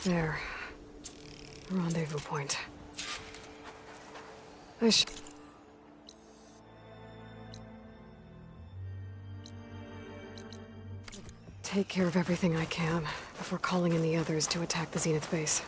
There. Rendezvous point. Take care of everything I can before calling in the others to attack the Zenith base.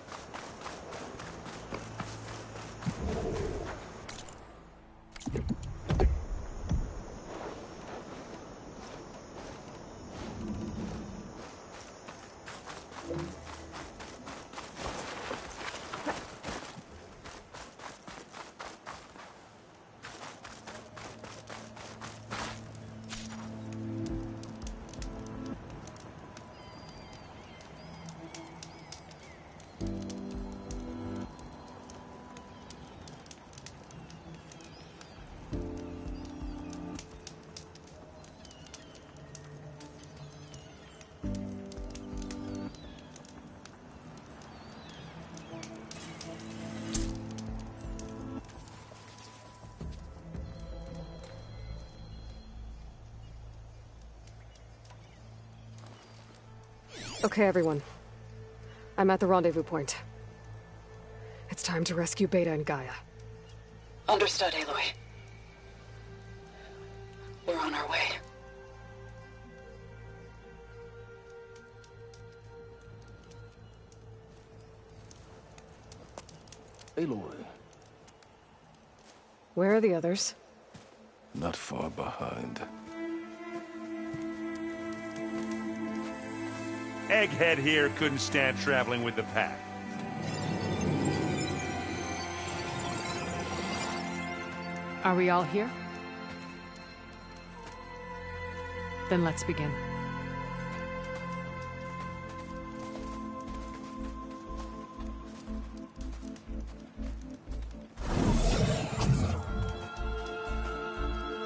Okay, everyone. I'm at the rendezvous point. It's time to rescue Beta and Gaia. Understood, Aloy. We're on our way. Aloy. Where are the others? Not far behind. Egghead here couldn't stand traveling with the pack. Are we all here? Then let's begin.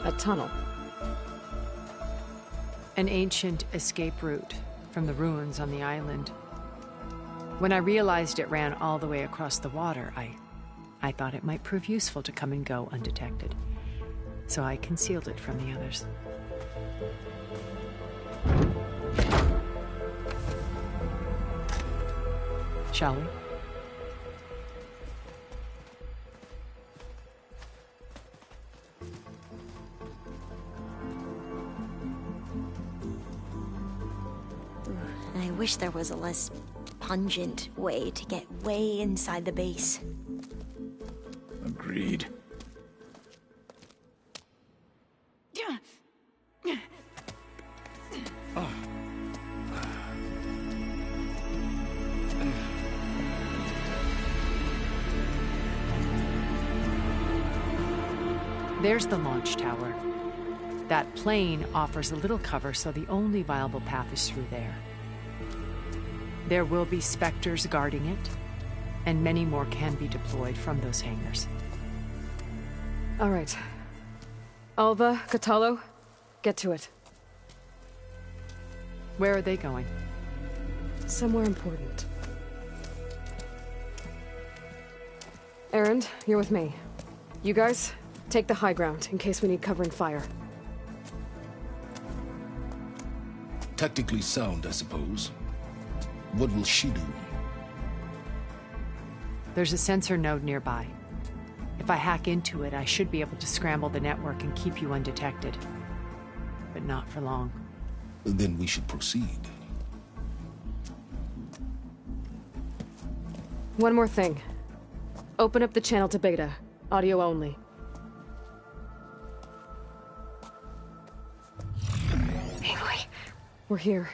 A tunnel. An ancient escape route from the ruins on the island. When I realized it ran all the way across the water, I thought it might prove useful to come and go undetected. So I concealed it from the others. Shall we? I wish there was a less pungent way to get way inside the base. Agreed. There's the launch tower. That plane offers a little cover, so the only viable path is through there. There will be Spectres guarding it, and many more can be deployed from those hangars. All right. Alva, Kotallo, get to it. Where are they going? Somewhere important. Erend, you're with me. You guys, take the high ground in case we need covering fire. Tactically sound, I suppose. What will she do? There's a sensor node nearby. If I hack into it, I should be able to scramble the network and keep you undetected. But not for long. Then we should proceed. One more thing. Open up the channel to Beta. Audio only. Aloy. We're here,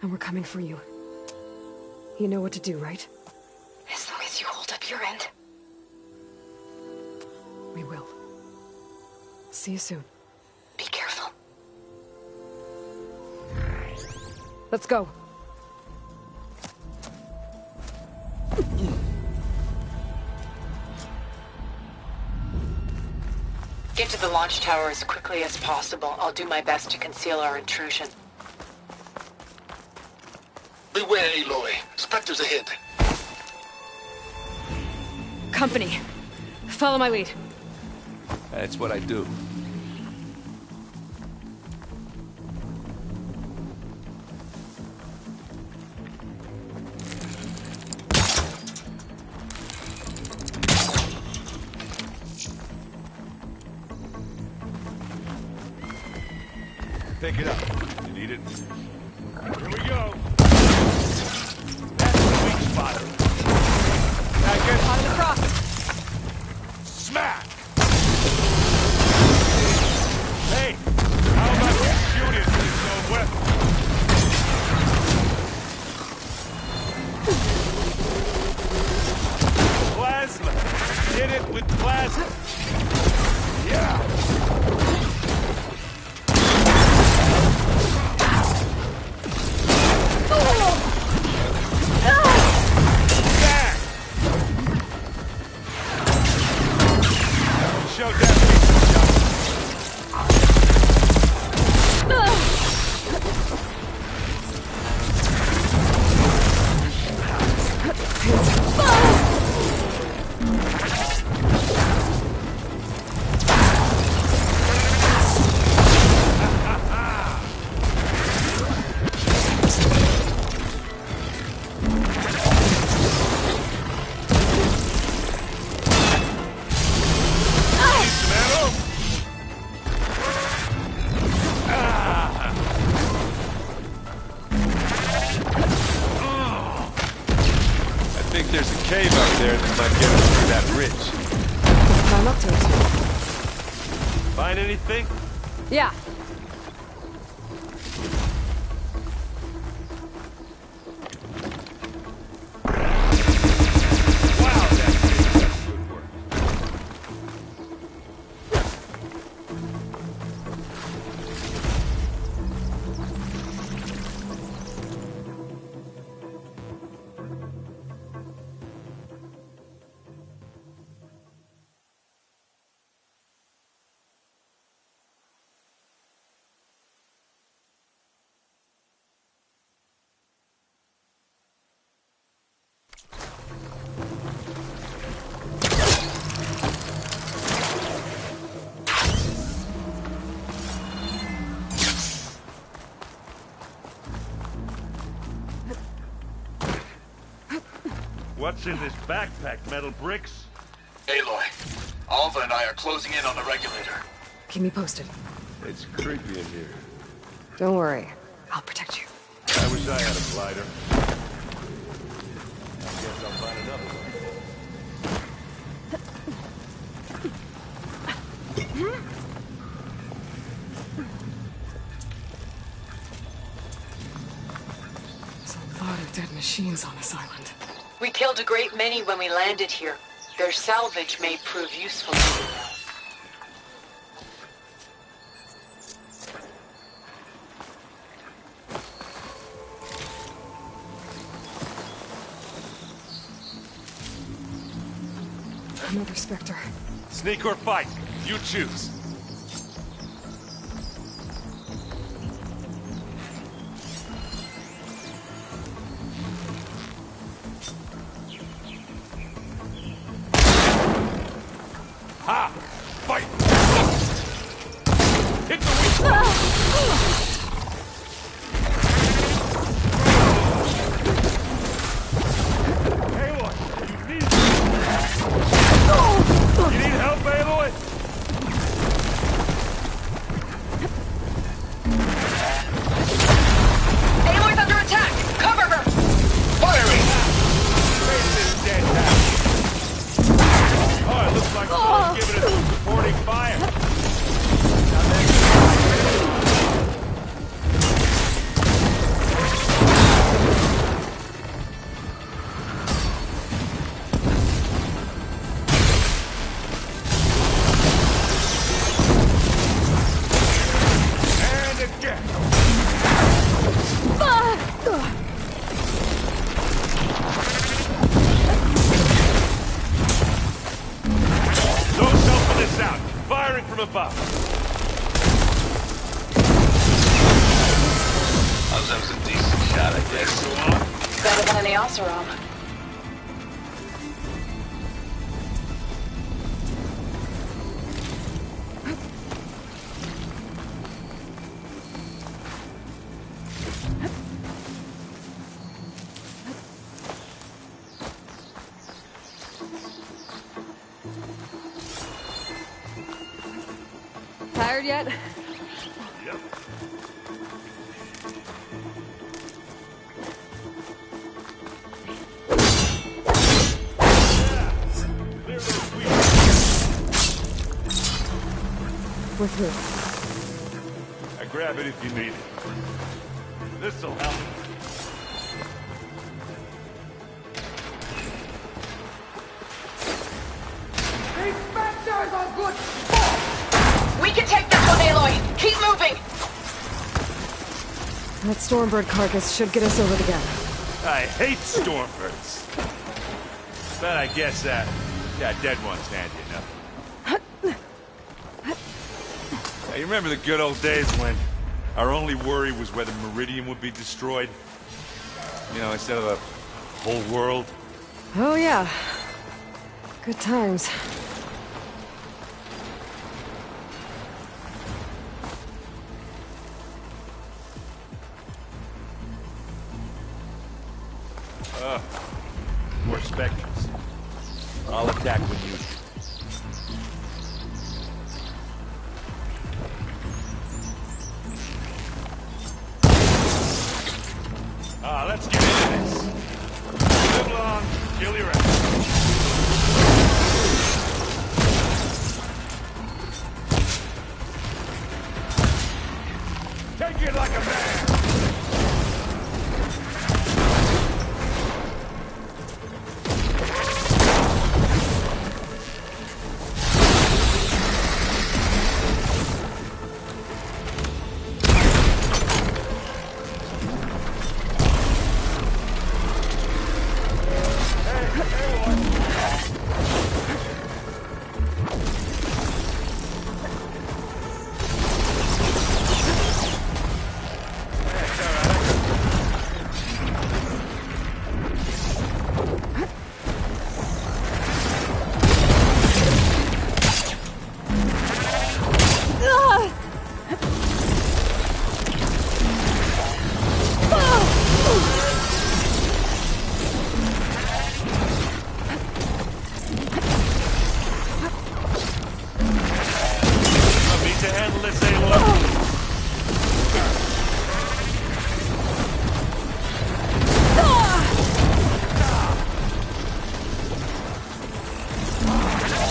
and we're coming for you. You know what to do, right? As long as you hold up your end. We will. See you soon. Be careful. Let's go. Get to the launch tower as quickly as possible. I'll do my best to conceal our intrusion. Beware, Aloy. Spectres ahead. Company. Follow my lead. That's what I do. Pick it up. You need it? Here we go. That's the weak spot. Now get Hot in the cross. smack. Hey, how about you shoot it with his own weapon? Plasma. Hit it with plasma. Yeah. Back. Show Daphne some shot. Need some ammo? I think there's a cave out there that might get us through that ridge. Climb up to it. Find anything? Yeah. Wow, that's good work. What's in this backpack, metal bricks? Aloy, Alva and I are closing in on the regulator. Keep me posted. It's creepy in here. Don't worry. I'll protect you. I wish I had a glider. I guess I'll find another one. There's a lot of dead machines on this island. We killed a great many when we landed here. Their salvage may prove useful to you now. Another Spectre. Sneak or fight, you choose. Ha! Fight! Hit the weak spot! Aloy, you need help, Aloy? Aloy's under attack! Cover her! Firing! Face this dead now. Oh, it looks like someone's giving us some supporting fire. Now that's and again. No selfing this out. Firing from above. That was a decent shot, I guess. Go on. Better than any Oseram. Tired yet? Yep. With who? I grab it if you need it. This'll help. We can take this one, Aloy! Keep moving! That Stormbird carcass should get us over the gap. I hate Stormbirds. But I guess dead one's handy enough. Now, you remember the good old days when our only worry was whether Meridian would be destroyed? You know, instead of the whole world? Oh yeah. Good times. More Spectres. I'll attack when you... Let's get into this. Live long, kill your ass. Take it like a man!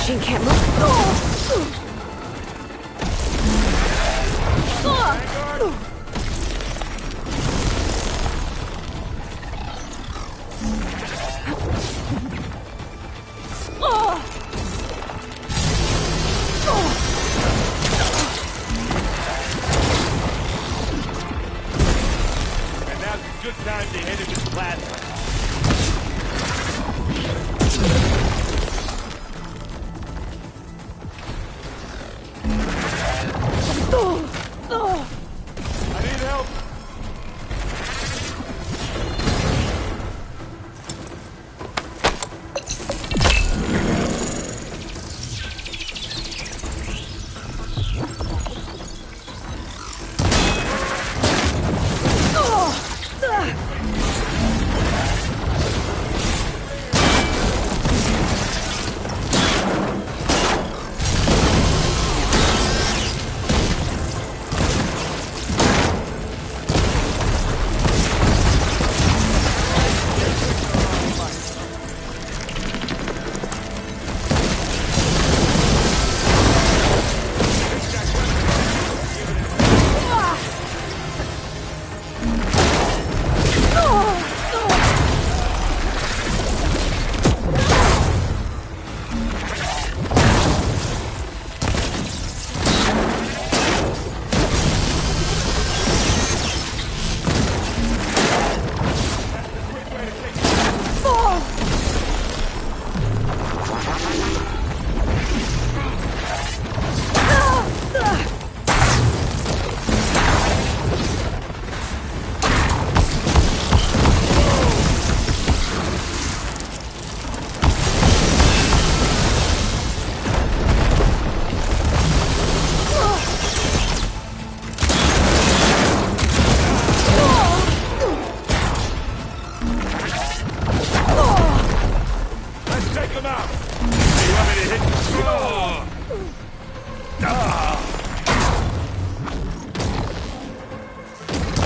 She can't move. And now's a good time to hit it with plasma. I need help.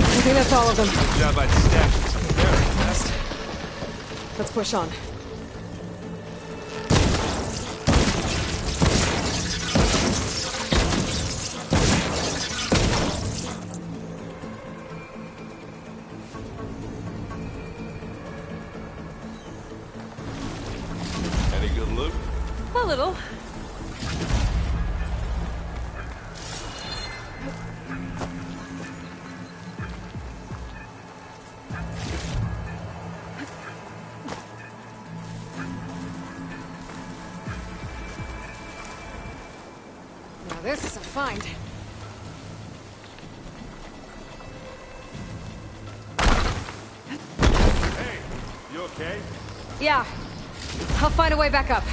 I think that's all of them. Good job I'd stashed some very fast. Let's push on. Any good loot? A little. Now this is a find. Hey, you okay? Yeah. I'll find a way back up.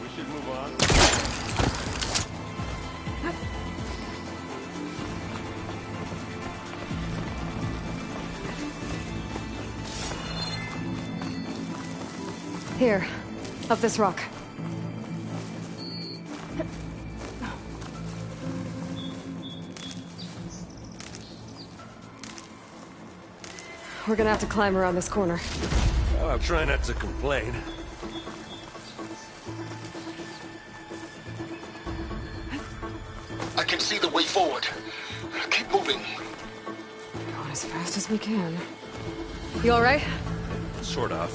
We should move on. Here, up this rock. We're gonna have to climb around this corner. Oh, I'll try not to complain. I can see the way forward. Keep moving. Going as fast as we can. You alright? Sort of.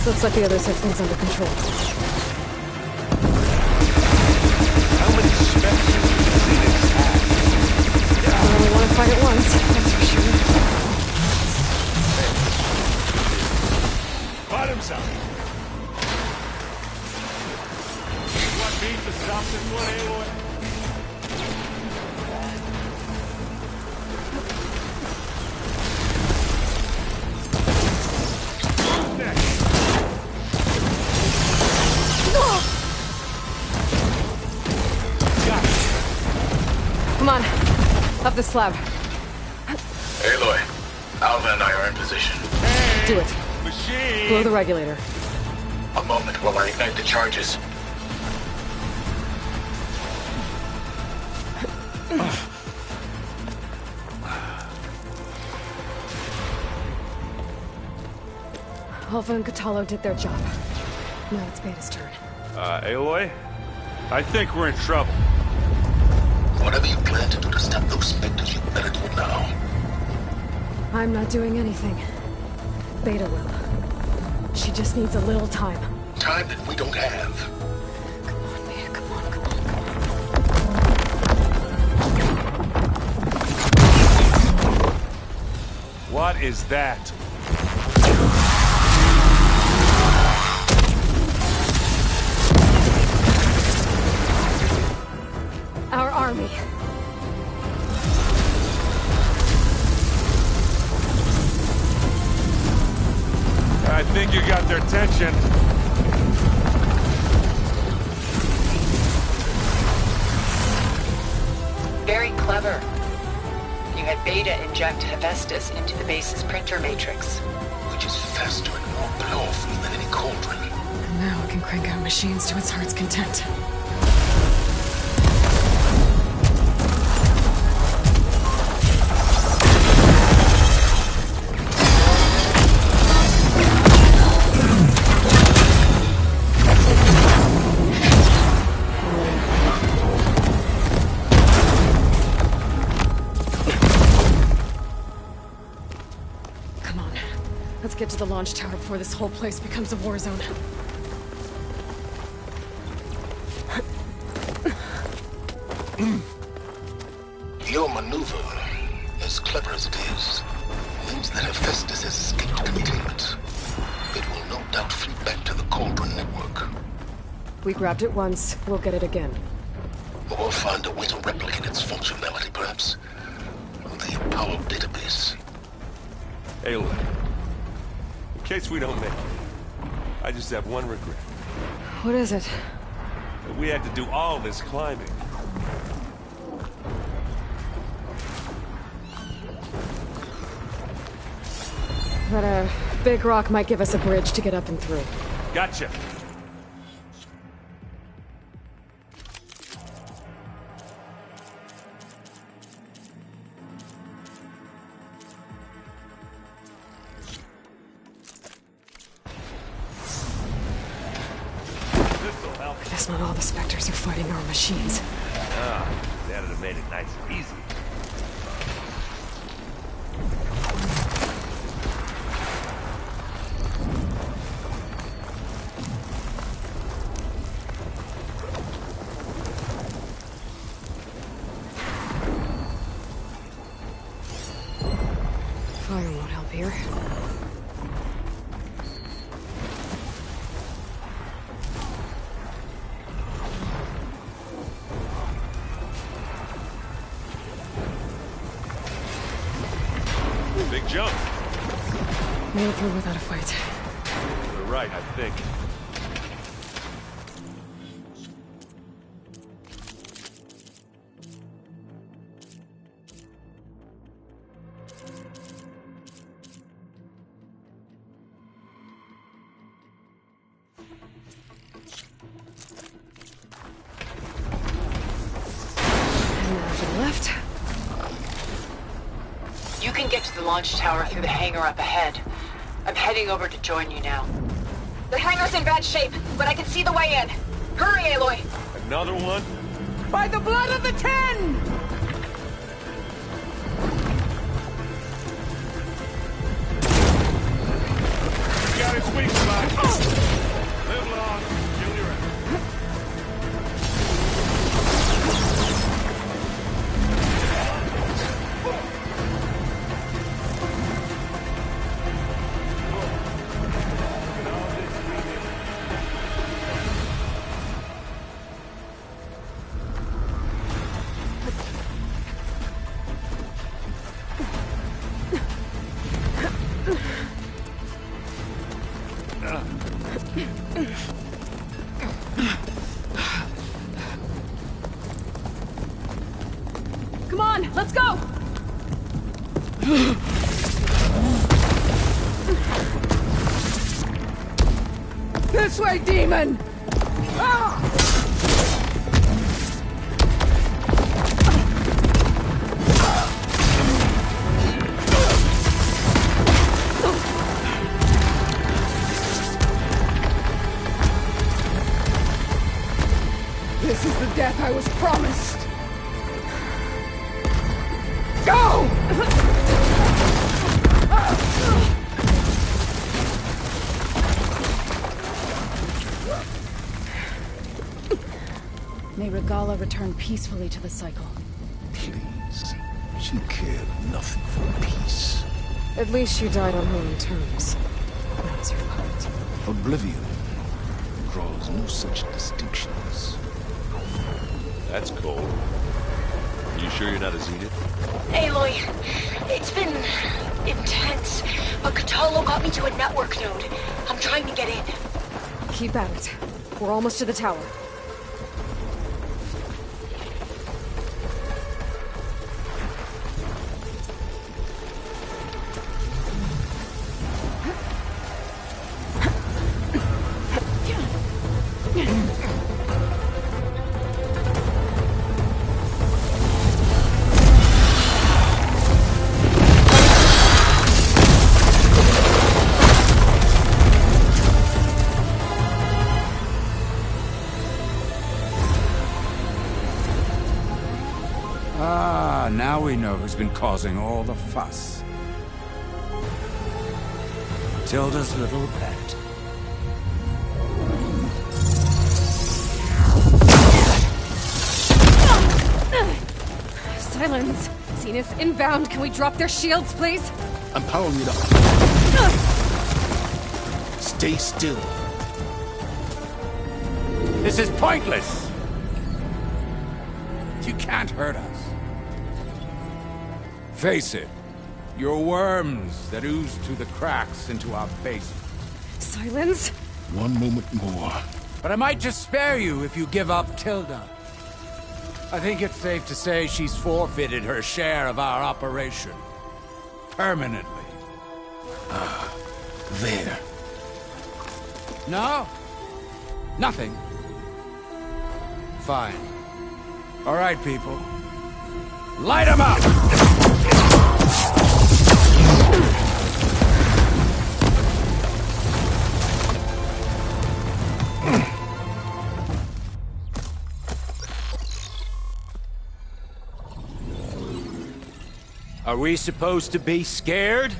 Looks like the others have things under control. How many specters do you see this have? I only want to fight at once, that's for sure. Bottoms up! You want me to stop this one, Aloy? Come on, up the slab. Aloy, Alva and I are in position. Do it. Machine! Blow the regulator. A moment while I ignite the charges. Alpha and Kotallo did their job. Now it's Beta's turn. Aloy? I think we're in trouble. Whatever you plan to do to stop those specters, you better do it now. I'm not doing anything. Beta will. She just needs a little time. Time that we don't have. Come on, Beta, come on, come on. What is that? Our army. I think you got their attention. Very clever. You had Beta inject Hephaestus into the base's printer matrix. Which is faster and more powerful than any cauldron. And now it can crank out machines to its heart's content. Let's get to the launch tower before this whole place becomes a war zone. Your maneuver, as clever as it is, means that Hephaestus has escaped containment. It will no doubt flee back to the Cauldron network. We grabbed it once, we'll get it again. Or find a way to replicate its functionality, perhaps. the Apollo database. Aloy, in case we don't make it, I just have one regret. What is it? That we had to do all this climbing. That a big rock might give us a bridge to get up and through. Gotcha. I guess not all the Spectres are fighting our machines. That'd have made it nice and easy. Fire won't help here. Big jump. Made it through without a fight. You're right, I think. And now to the left. You can get to the launch tower through the hangar up ahead. I'm heading over to join you now. The hangar's in bad shape, but I can see the way in. Hurry, Aloy! Another one? By the blood of the Ten! You got it, sweet spot. Live long, Junior. Come on, let's go! This way, demon! This is the death I was promised! Go! May Regala return peacefully to the cycle. Please. She cared nothing for peace. At least she died on her own terms. That was her point. Oblivion draws no such distinctions. That's cold. You sure you're not a Zenith? Aloy, it's been intense, but Kotallo got me to a network node. I'm trying to get in. Keep at it. We're almost to the tower. Now we know who's been causing all the fuss. Tilda's little pet. Silence! Zenith inbound. Can we drop their shields, please? I'm powering it up. Stay still. This is pointless! You can't hurt us. Face it, you're worms that ooze through the cracks into our basement. Silence? One moment more. But I might just spare you if you give up Tilda. I think it's safe to say she's forfeited her share of our operation. Permanently. There. No? Nothing. Fine. All right, people. Light 'em up! Are we supposed to be scared?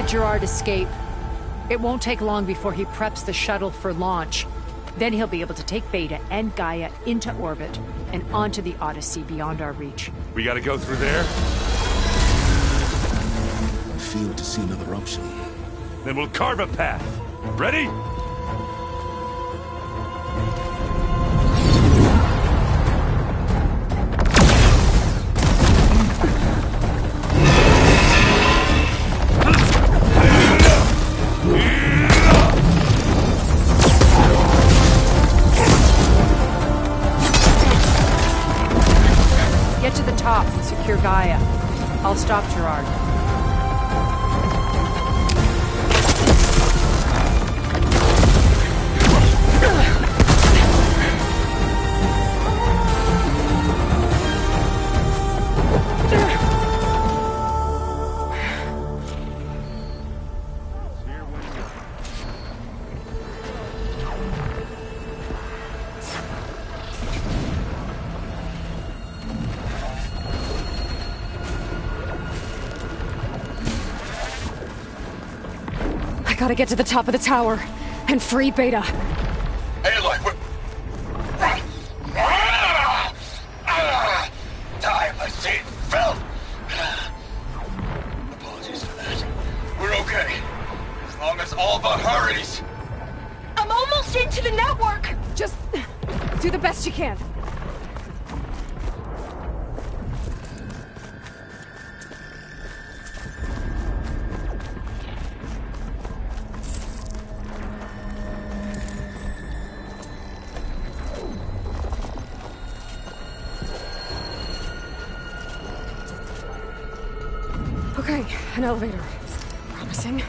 Gerard escape. It won't take long before he preps the shuttle for launch. Then he'll be able to take Beta and Gaia into orbit and onto the Odyssey beyond our reach. We gotta go through there? I failed to see another option. Then we'll carve a path. Ready? Get to the top and secure Gaia. I'll stop Gerard. Gotta get to the top of the tower and free Beta. Aloy, time I see it felt. Apologies for that. We're okay. As long as Alva hurries. I'm almost into the network! Just do the best you can. Okay, an elevator. Promising.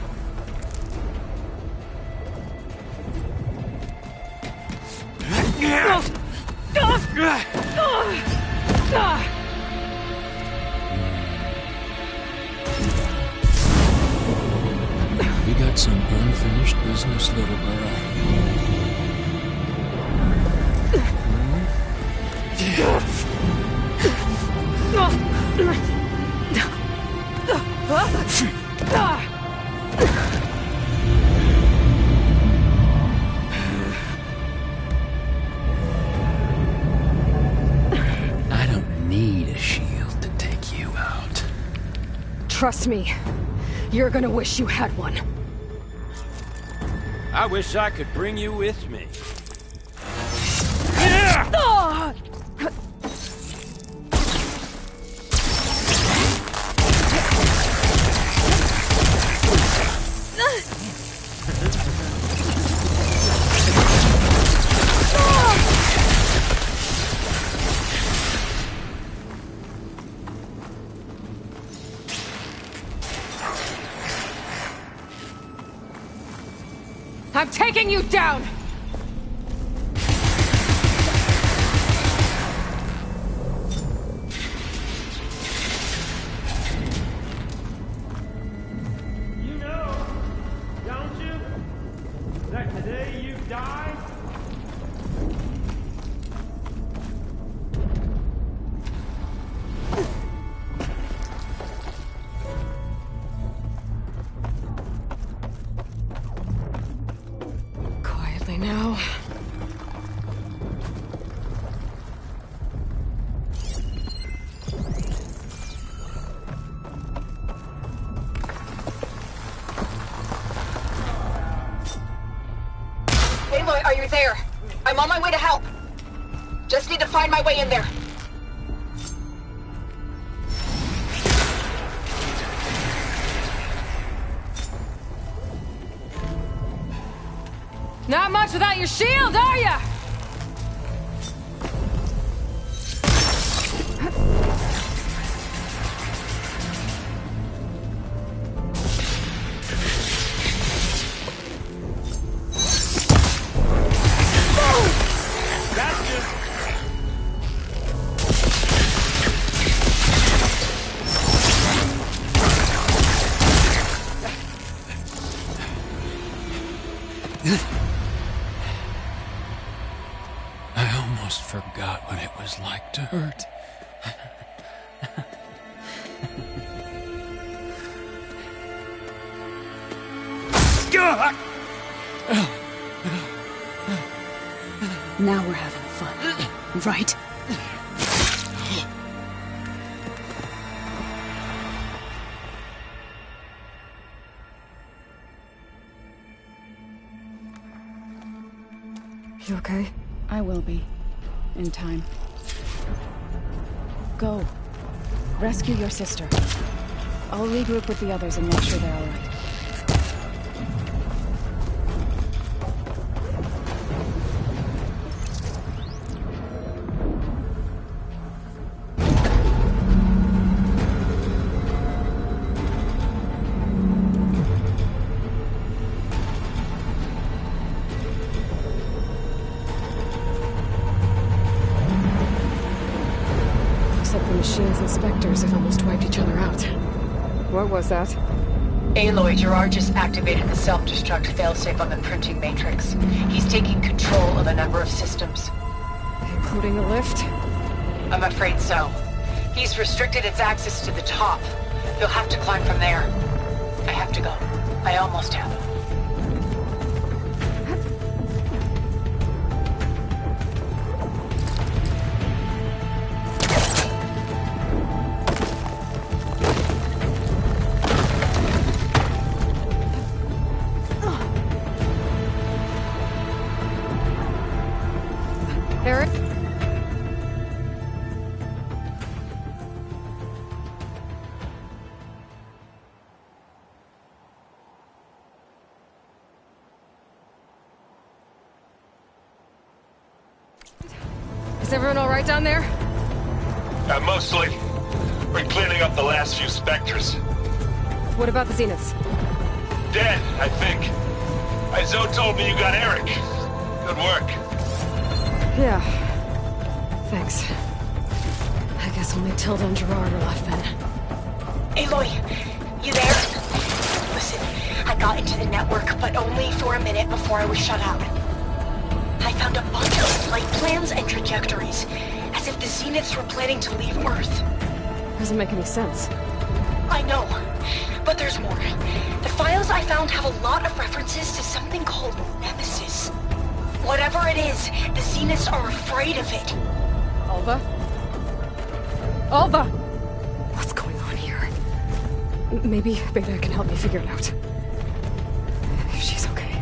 We got some unfinished business, little girl. I don't need a shield to take you out. Trust me, you're gonna wish you had one. I wish I could bring you with me. I'm taking you down! You know, don't you, that today you die? now. Aloy, are you there? I'm on my way to help. Just need to find my way in there. Not much without your shield, are ya? I almost forgot what it was like to hurt. Now we're having fun, right? You okay? I will be. In time. Go. Rescue your sister. I'll regroup with the others and make sure they're all right. Machines and Spectres have almost wiped each other out. What was that? Aloy, Gerard just activated the self-destruct failsafe on the printing matrix. He's taking control of a number of systems. Including the lift? I'm afraid so. He's restricted its access to the top. You'll have to climb from there. I have to go. I almost have. Eric? Is everyone all right down there? Mostly. We're cleaning up the last few Spectres. What about the Zeniths? Dead, I think. Izo told me you got Eric. Good work. Yeah. Thanks. I guess only Tilda and Gerard are left then. Aloy, you there? Listen, I got into the network, but only for a minute before I was shut out. I found a bunch of flight plans and trajectories, as if the Zeniths were planning to leave Earth. Doesn't make any sense. I know, but there's more. The files I found have a lot of references to something called Nemesis. Whatever it is, the Zeniths are afraid of it. Alva? Alva! What's going on here? Maybe Beta can help me figure it out. If she's okay.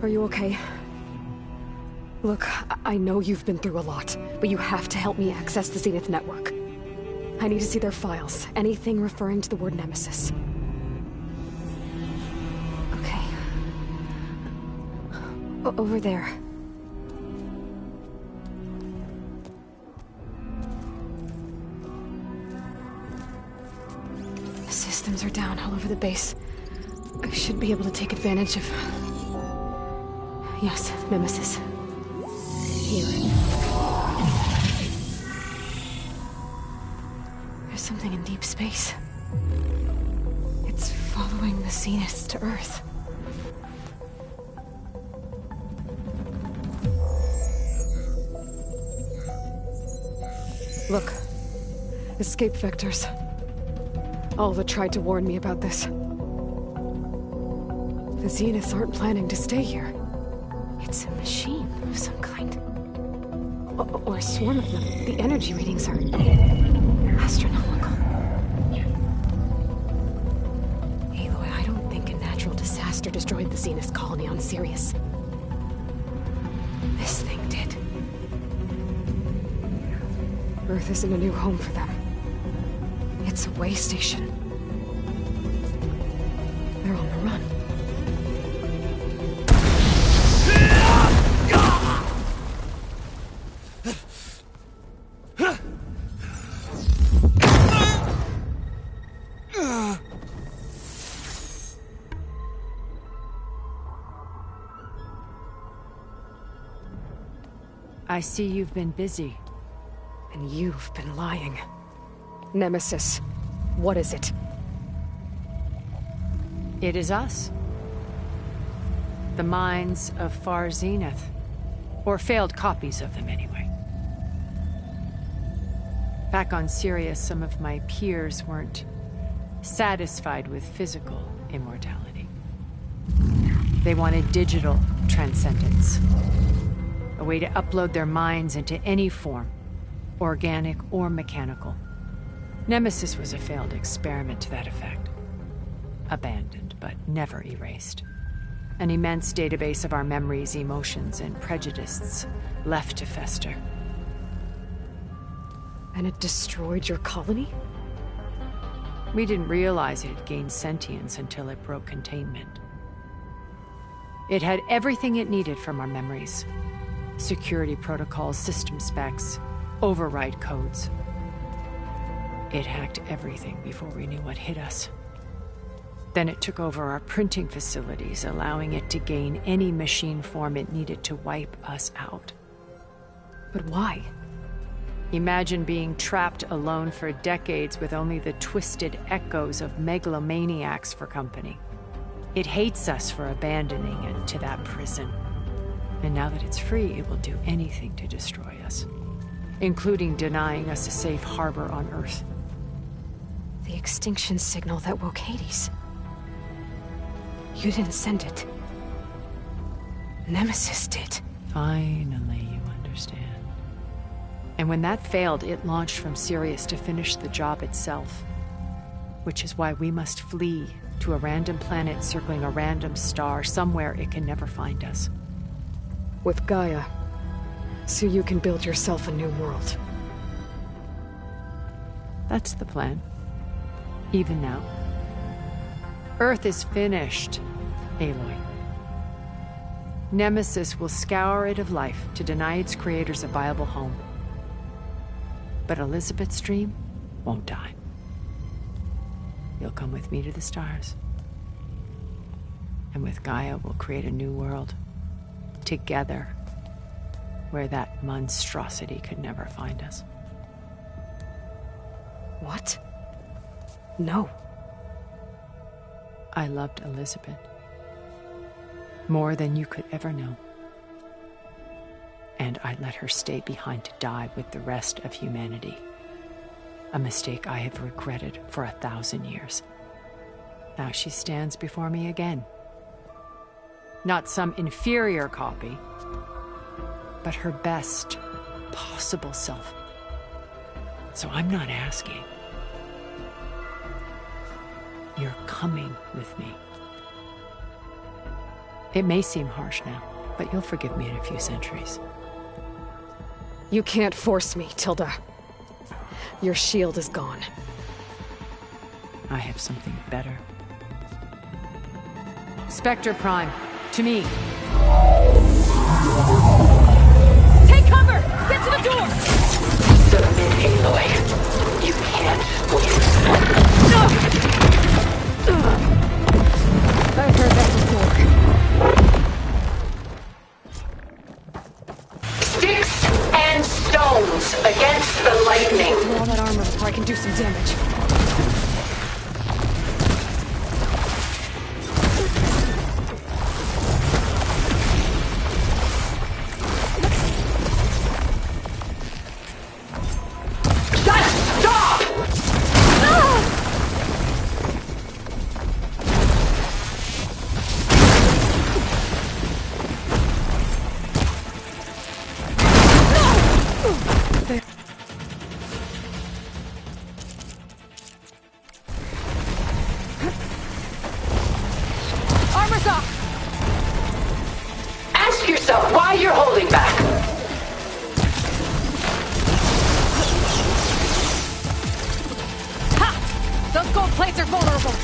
Are you okay? Look, I know you've been through a lot, but you have to help me access the Zenith network. I need to see their files, anything referring to the word Nemesis. Okay. Over there. The systems are down all over the base. I should be able to take advantage of... Yes, Nemesis. Here. There's something in deep space. It's following the Zeniths to Earth. Look. Escape vectors. Alva tried to warn me about this. The Zeniths aren't planning to stay here. It's a machine of some kind. Or a swarm of them. The energy readings are... astronomical. Aloy, I don't think a natural disaster destroyed the Zenith colony on Sirius. This thing did. Earth isn't a new home for them. It's a way station. They're on the run. I see you've been busy. And you've been lying. Nemesis, what is it? It is us. The minds of Far Zenith. Or failed copies of them, anyway. Back on Sirius, some of my peers weren't satisfied with physical immortality. They wanted digital transcendence. A way to upload their minds into any form, organic or mechanical. Nemesis was a failed experiment to that effect. Abandoned, but never erased. An immense database of our memories, emotions, and prejudices left to fester. And it destroyed your colony? We didn't realize it had gained sentience until it broke containment. It had everything it needed from our memories. Security protocols, system specs, override codes. It hacked everything before we knew what hit us. Then it took over our printing facilities, allowing it to gain any machine form it needed to wipe us out. But why? Imagine being trapped alone for decades with only the twisted echoes of megalomaniacs for company. It hates us for abandoning it to that prison. And now that it's free, it will do anything to destroy us, including denying us a safe harbor on Earth. The extinction signal that woke Hades. You didn't send it. Nemesis did. Finally, you understand. And when that failed, it launched from Sirius to finish the job itself. Which is why we must flee to a random planet circling a random star, somewhere it can never find us. With Gaia, so you can build yourself a new world. That's the plan. Even now. Earth is finished, Aloy. Nemesis will scour it of life to deny its creators a viable home. But Elizabeth's dream won't die. You'll come with me to the stars. And with Gaia, we'll create a new world. Together, where that monstrosity could never find us. What? No. I loved Elizabeth. More than you could ever know. And I let her stay behind to die with the rest of humanity. A mistake I have regretted for 1,000 years. Now she stands before me again. Not some inferior copy, but her best possible self. So I'm not asking. You're coming with me. It may seem harsh now, But you'll forgive me in a few centuries. You can't force me, Tilda. Your shield is gone. I have something better. Spectre Prime, to me. Take cover! Get to the door! Submit, Aloy. You can't win. I've heard that before. Sticks and stones against the lightning. Throw all that armor before I can do some damage. Armor's off! Ask yourself why you're holding back. Ha! Those gold plates are vulnerable.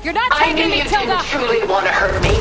You're not taking me, Tilda! I knew you didn't truly want to hurt me.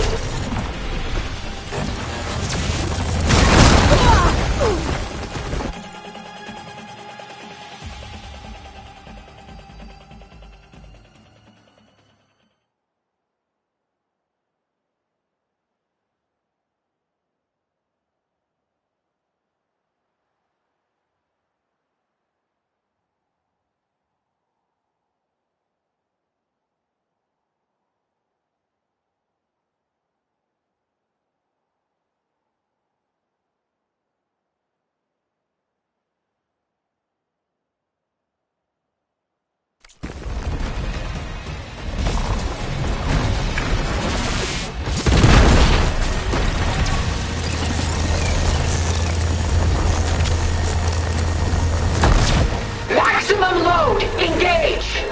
Maximum load! Engage!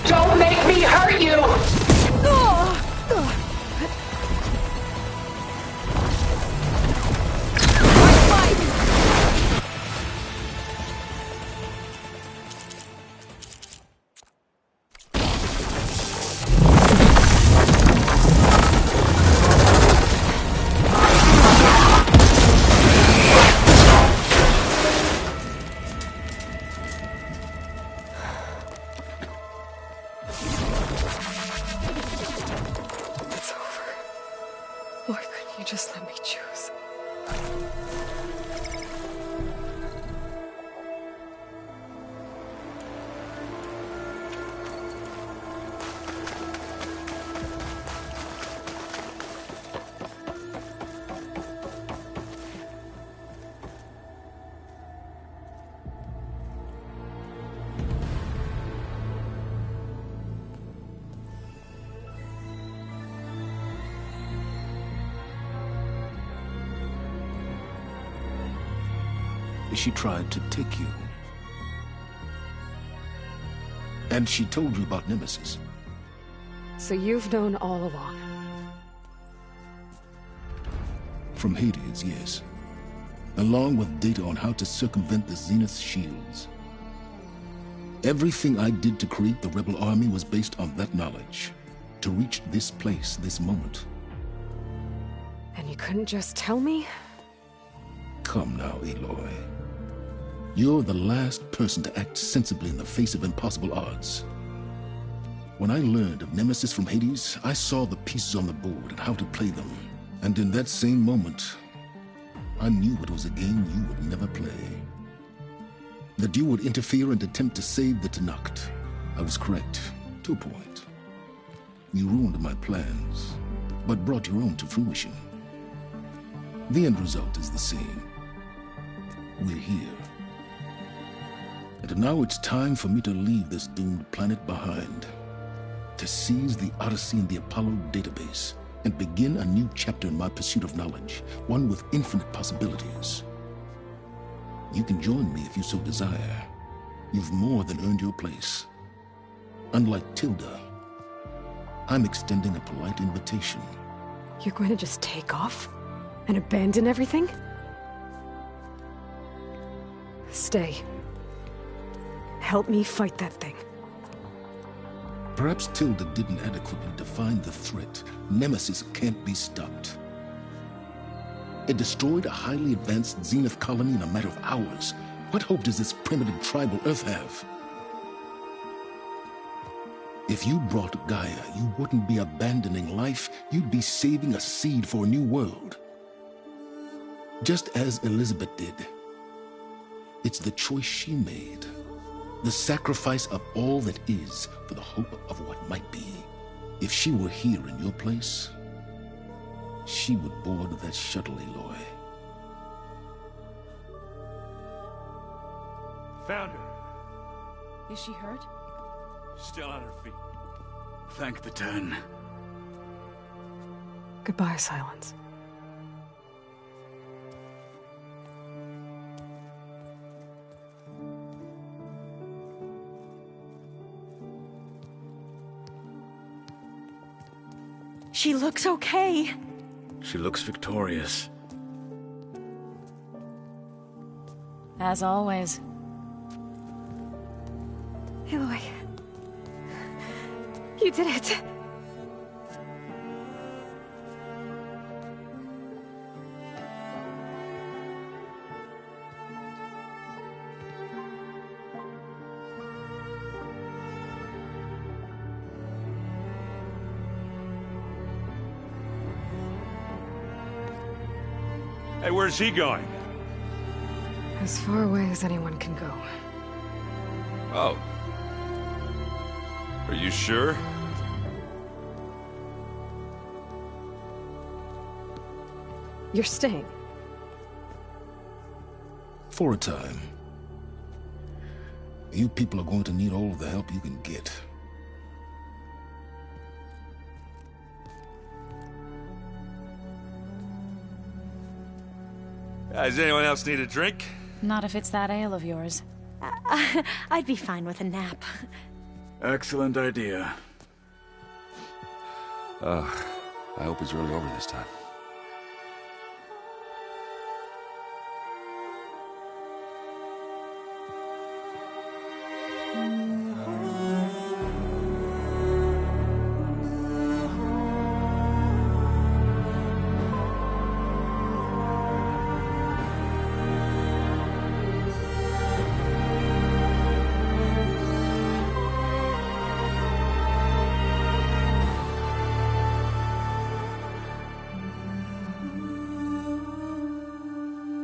Don't make me hurt you! Why couldn't you just let me choose? She tried to take you. And she told you about Nemesis. So you've known all along. From Hades, yes. Along with data on how to circumvent the Zenith shields. Everything I did to create the Rebel Army was based on that knowledge. To reach this place, this moment. And you couldn't just tell me? Come now, Aloy. You're the last person to act sensibly in the face of impossible odds. When I learned of Nemesis from Hades, I saw the pieces on the board and how to play them. And in that same moment, I knew it was a game you would never play. That you would interfere and attempt to save the Tenakth. I was correct, to a point. You ruined my plans, but brought your own to fruition. The end result is the same. We're here. And now it's time for me to leave this doomed planet behind. To seize the Odyssey and the Apollo database, and begin a new chapter in my pursuit of knowledge, one with infinite possibilities. You can join me if you so desire. You've more than earned your place. Unlike Tilda, I'm extending a polite invitation. You're going to just take off? And abandon everything? Stay. Help me fight that thing. Perhaps Tilda didn't adequately define the threat. Nemesis can't be stopped. It destroyed a highly advanced Zenith colony in a matter of hours. What hope does this primitive tribal Earth have? If you brought Gaia, you wouldn't be abandoning life, you'd be saving a seed for a new world. Just as Elizabeth did. It's the choice she made. The sacrifice of all that is for the hope of what might be. If she were here in your place, she would board that shuttle, Aloy. Found her. Is she hurt? Still on her feet. Thank the Ten. Goodbye, Silence. She looks okay. She looks victorious. As always. Aloy. You did it. Hey, where's he going? As far away as anyone can go. Oh. Are you sure? You're staying. For a time. You people are going to need all of the help you can get. Does anyone else need a drink? Not if it's that ale of yours. I'd be fine with a nap. Excellent idea. I hope it's really over this time.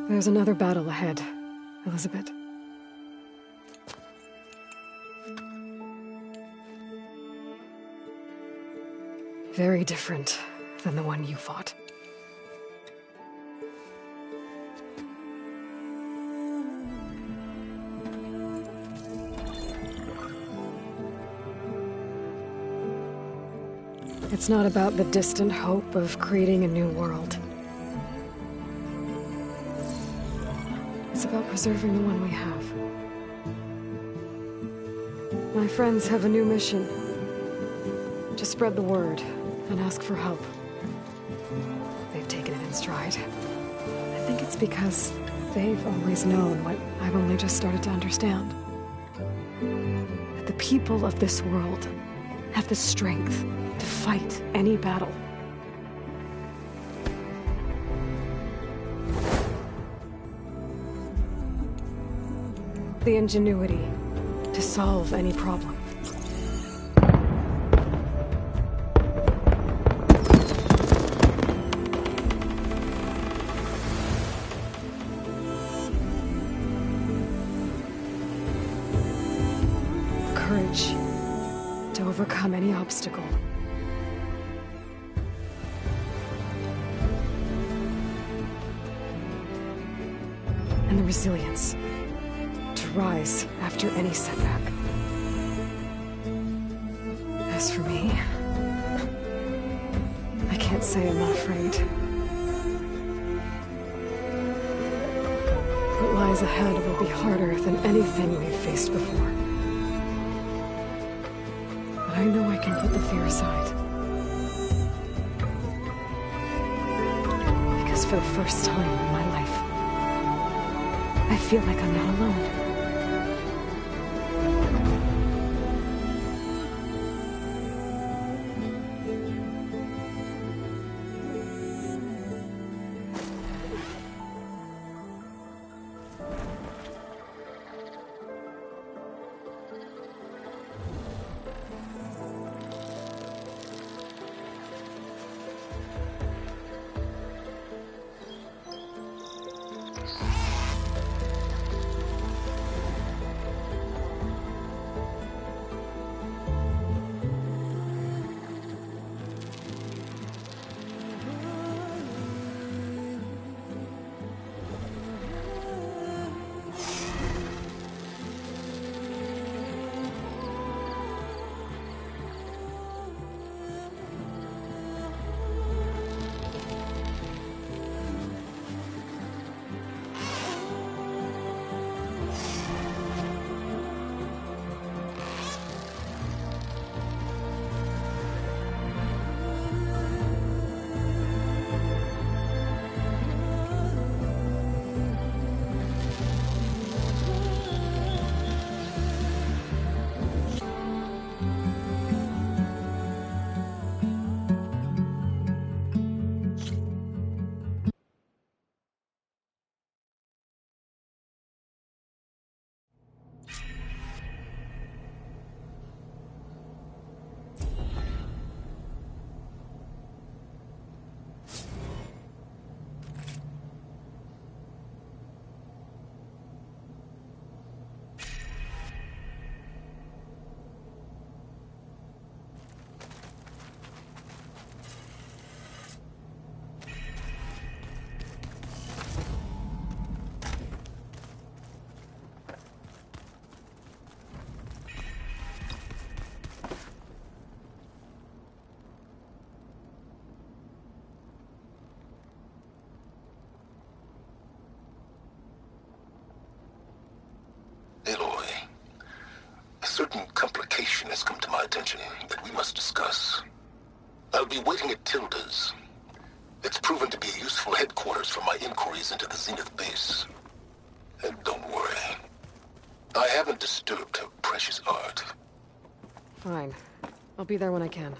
There's another battle ahead, Elizabeth. Very different than the one you fought. It's not about the distant hope of creating a new world. It's about preserving the one we have. My friends have a new mission. To spread the word and ask for help. They've taken it in stride. I think it's because they've always known what I've only just started to understand. That the people of this world have the strength to fight any battle. The ingenuity to solve any problem. courage to overcome any obstacle. And the resilience to rise after any setback. As for me, I can't say I'm not afraid. What lies ahead will be harder than anything we've faced before. But I know I can put the fear aside. Because for the first time in my life, I feel like I'm not alone. Aloy, a certain complication has come to my attention that we must discuss. I'll be waiting at Tilda's. It's proven to be a useful headquarters for my inquiries into the Zenith base. And don't worry, I haven't disturbed her precious art. Fine. I'll be there when I can.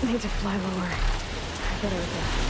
Need to fly lower. Better with that.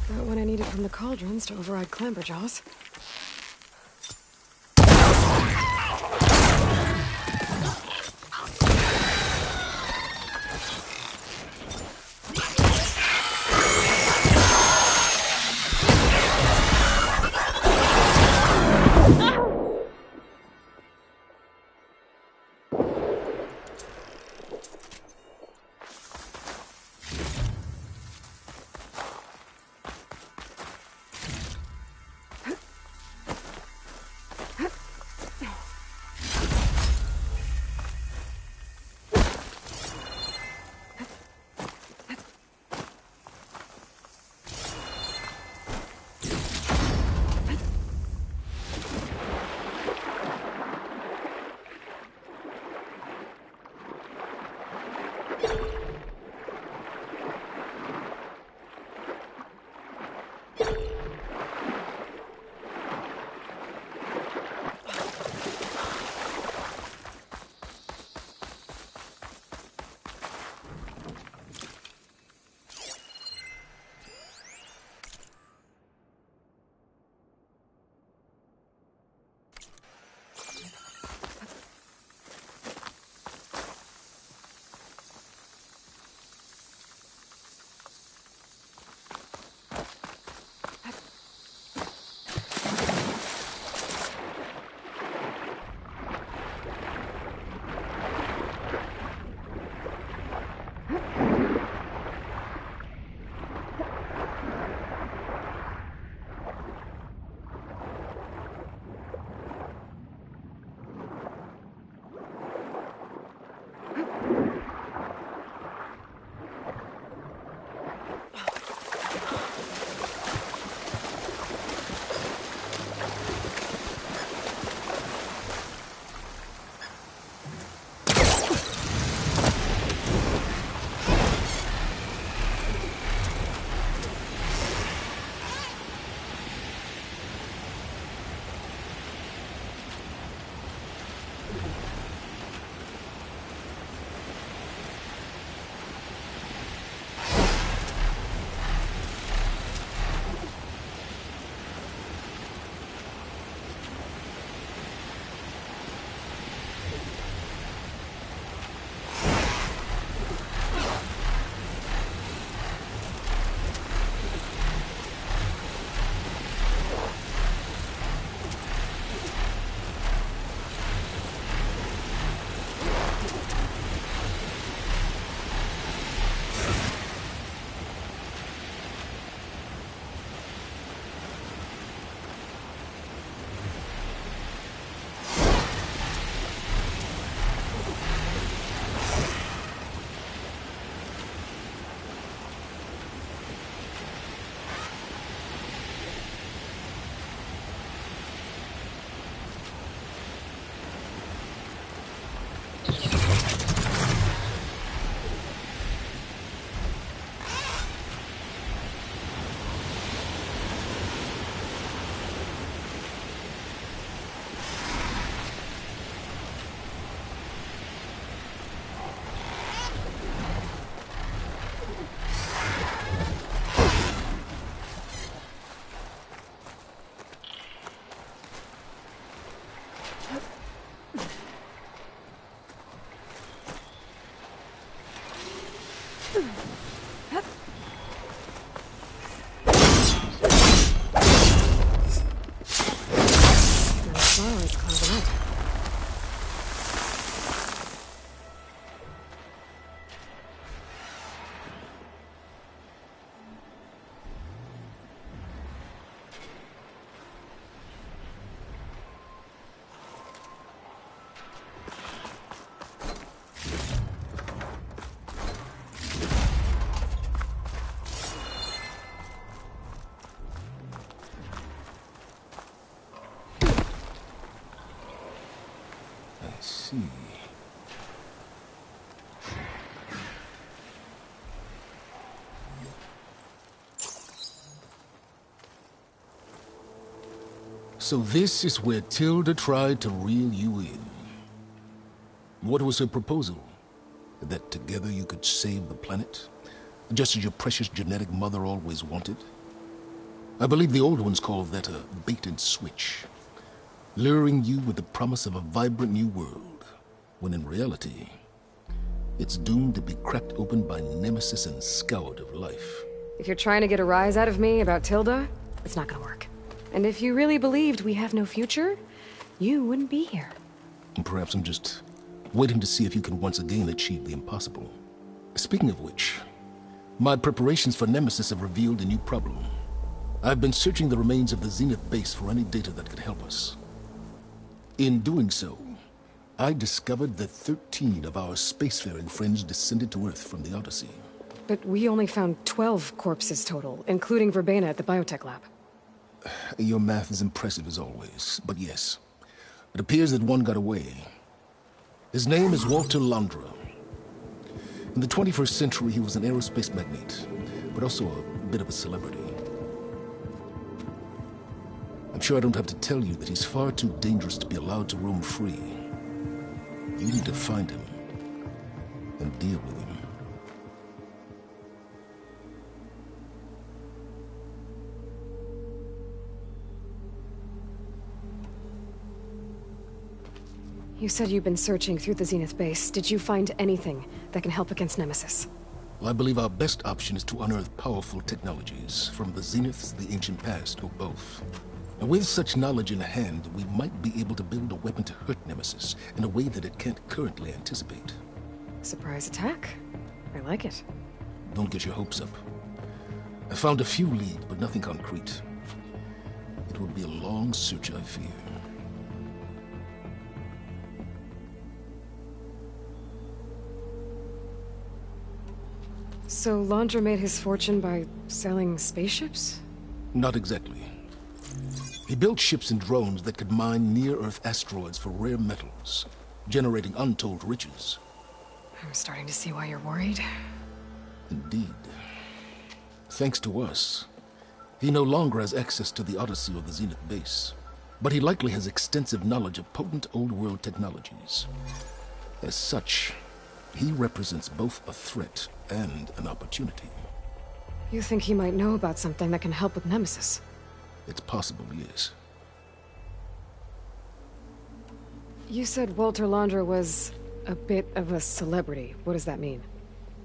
Got what I needed from the cauldrons to override Clamberjaws. see. So this is where Tilda tried to reel you in. What was her proposal? That together you could save the planet? Just as your precious genetic mother always wanted? I believe the old ones called that a bait and switch. Luring you with the promise of a vibrant new world, when in reality, it's doomed to be cracked open by Nemesis and scoured of life. If you're trying to get a rise out of me about Tilda, it's not gonna work. And if you really believed we have no future, you wouldn't be here. And perhaps I'm just waiting to see if you can once again achieve the impossible. Speaking of which, my preparations for Nemesis have revealed a new problem. I've been searching the remains of the Zenith base for any data that could help us. In doing so, I discovered that 13 of our spacefaring friends descended to Earth from the Odyssey. But we only found 12 corpses total, including Verbena at the biotech lab. Your math is impressive as always, but yes. It appears that one got away. His name is Walter Londra. In the 21st century, he was an aerospace magnate, but also a bit of a celebrity. I'm sure I don't have to tell you that he's far too dangerous to be allowed to roam free. You need to find him and deal with him. You said you've been searching through the Zenith base. Did you find anything that can help against Nemesis? Well, I believe our best option is to unearth powerful technologies from the Zeniths, the ancient past, or both. And with such knowledge in hand, we might be able to build a weapon to hurt Nemesis in a way that it can't currently anticipate. Surprise attack? I like it. Don't get your hopes up. I found a few leads, but nothing concrete. It will be a long search, I fear. So Londra made his fortune by selling spaceships? Not exactly. He built ships and drones that could mine near-Earth asteroids for rare metals, generating untold riches. I'm starting to see why you're worried. Indeed. Thanks to us, he no longer has access to the Odyssey or the Zenith base, but he likely has extensive knowledge of potent old-world technologies. As such, he represents both a threat and an opportunity. You think he might know about something that can help with Nemesis? It's possible, yes. You said Walter Londra was a bit of a celebrity. What does that mean?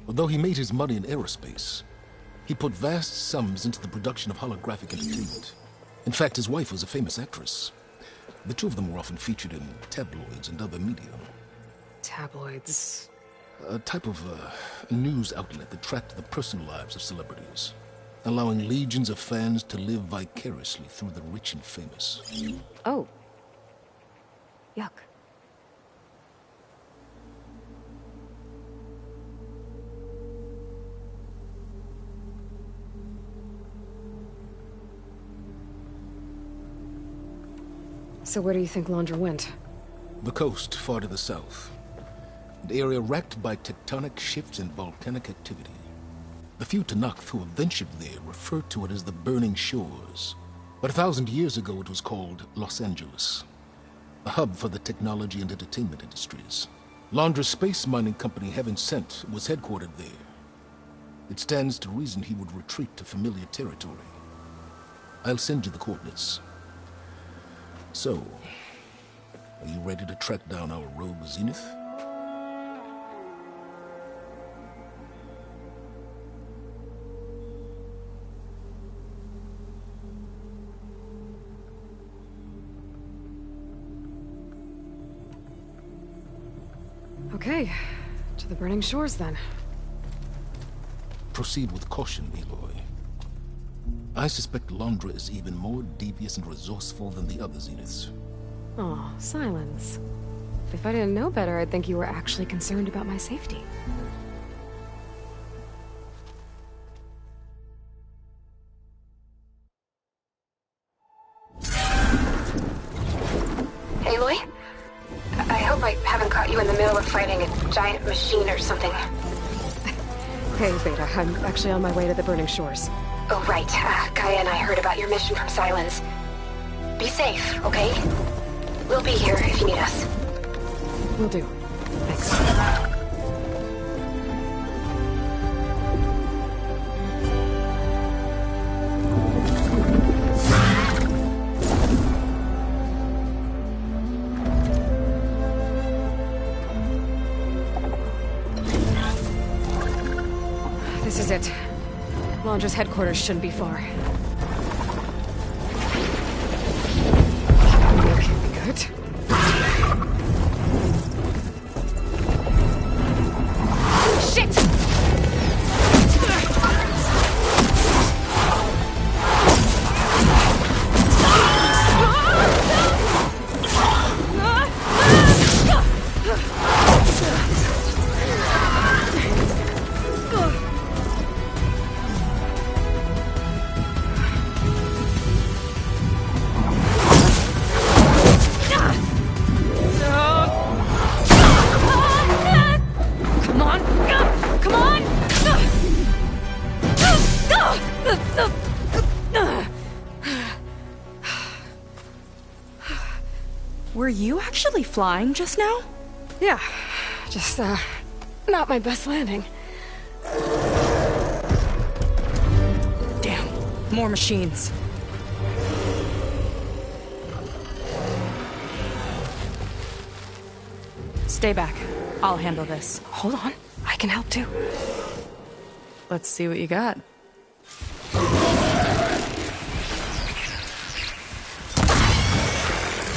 Although he made his money in aerospace, he put vast sums into the production of holographic entertainment. In fact, his wife was a famous actress. The two of them were often featured in tabloids and other media. Tabloids? A type of news outlet that tracked the personal lives of celebrities, allowing legions of fans to live vicariously through the rich and famous. Oh. Yuck. So where do you think Londra went? The coast, far to the south. An area racked by tectonic shifts and volcanic activity. The few Tenakth who have ventured there refer to it as the Burning Shores. But 1,000 years ago it was called Los Angeles, a hub for the technology and entertainment industries. Londra's space mining company, Heaven Sent, was headquartered there. It stands to reason he would retreat to familiar territory. I'll send you the coordinates. So, are you ready to track down our rogue Zenith? Okay, to the Burning Shores then. Proceed with caution, Aloy. I suspect Londra is even more devious and resourceful than the other Zeniths. Aw, Silence. If I didn't know better, I'd think you were actually concerned about my safety. Aloy? I hope I haven't fighting a giant machine or something. Hey, Beta, I'm actually on my way to the Burning Shores. Oh, right. Gaia and I heard about your mission from Sylens. Be safe, okay? We'll be here if you need us. Will do. Thanks. This is it. Londra's headquarters shouldn't be far. Okay, good. Shit! Were you actually flying just now? Yeah, just, not my best landing. Damn, more machines. Stay back. I'll handle this. Hold on, I can help too. Let's see what you got.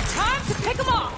Time to pick them off!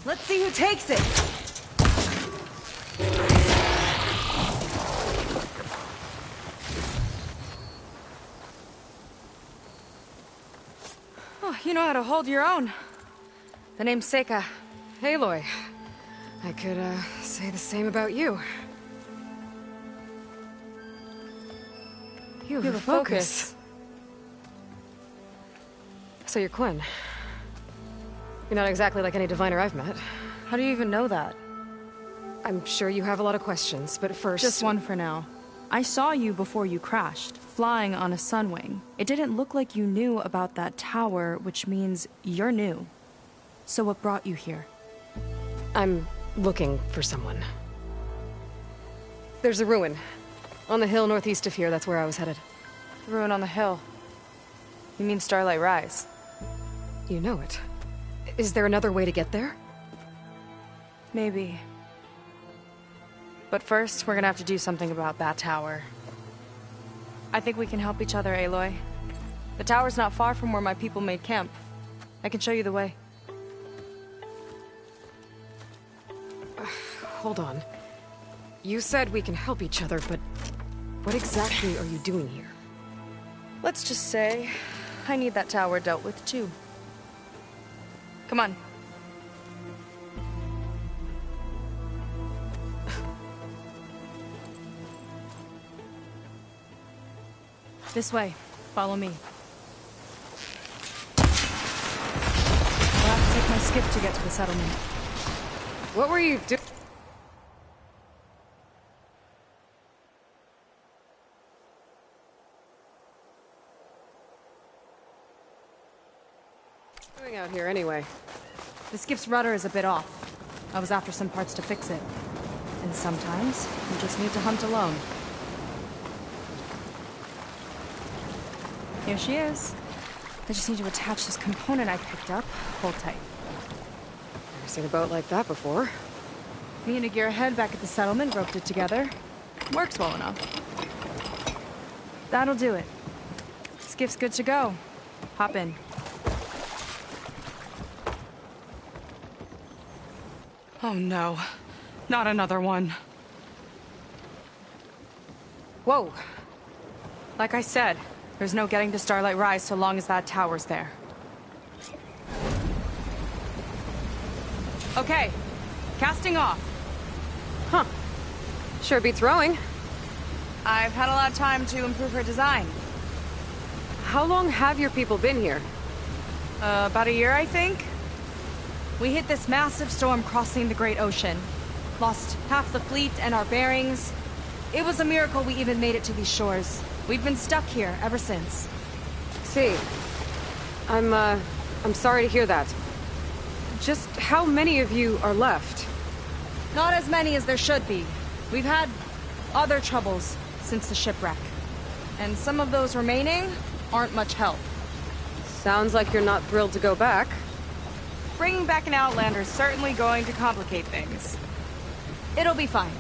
Let's see who takes it! Oh, you know how to hold your own. The name's Seika. Aloy. I could, say the same about you. You have a focus. So you're Quinn. You're not exactly like any diviner I've met. How do you even know that? I'm sure you have a lot of questions, but first... Just one for now. I saw you before you crashed, flying on a Sunwing. It didn't look like you knew about that tower, which means you're new. So what brought you here? I'm looking for someone. There's a ruin. On the hill northeast of here, that's where I was headed. The ruin on the hill. You mean Starlight Rise? You know it. Is there another way to get there? Maybe. But first, we're gonna have to do something about that tower. I think we can help each other, Aloy. The tower's not far from where my people made camp. I can show you the way. Hold on. You said we can help each other, but what exactly are you doing here? Let's just say, I need that tower dealt with too. Come on. This way. Follow me. I'll have to take my skiff to get to the settlement. What were you doing? Doing out here anyway? The skiff's rudder is a bit off. I was after some parts to fix it. And sometimes, you just need to hunt alone. Here she is. I just need to attach this component I picked up. Hold tight. Never seen a boat like that before. Me and a gearhead back at the settlement roped it together. Works well enough. That'll do it. Skiff's good to go. Hop in. Oh no. Not another one. Whoa. Like I said, there's no getting to Starlight Rise so long as that tower's there. Okay. Casting off. Huh. Sure beats rowing. I've had a lot of time to improve her design. How long have your people been here? About a year, I think. We hit this massive storm crossing the Great Ocean. Lost half the fleet and our bearings. It was a miracle we even made it to these shores. We've been stuck here ever since. See, I'm sorry to hear that. Just how many of you are left? Not as many as there should be. We've had other troubles since the shipwreck. And some of those remaining aren't much help. Sounds like you're not thrilled to go back. Bringing back an Outlander is certainly going to complicate things. It'll be fine.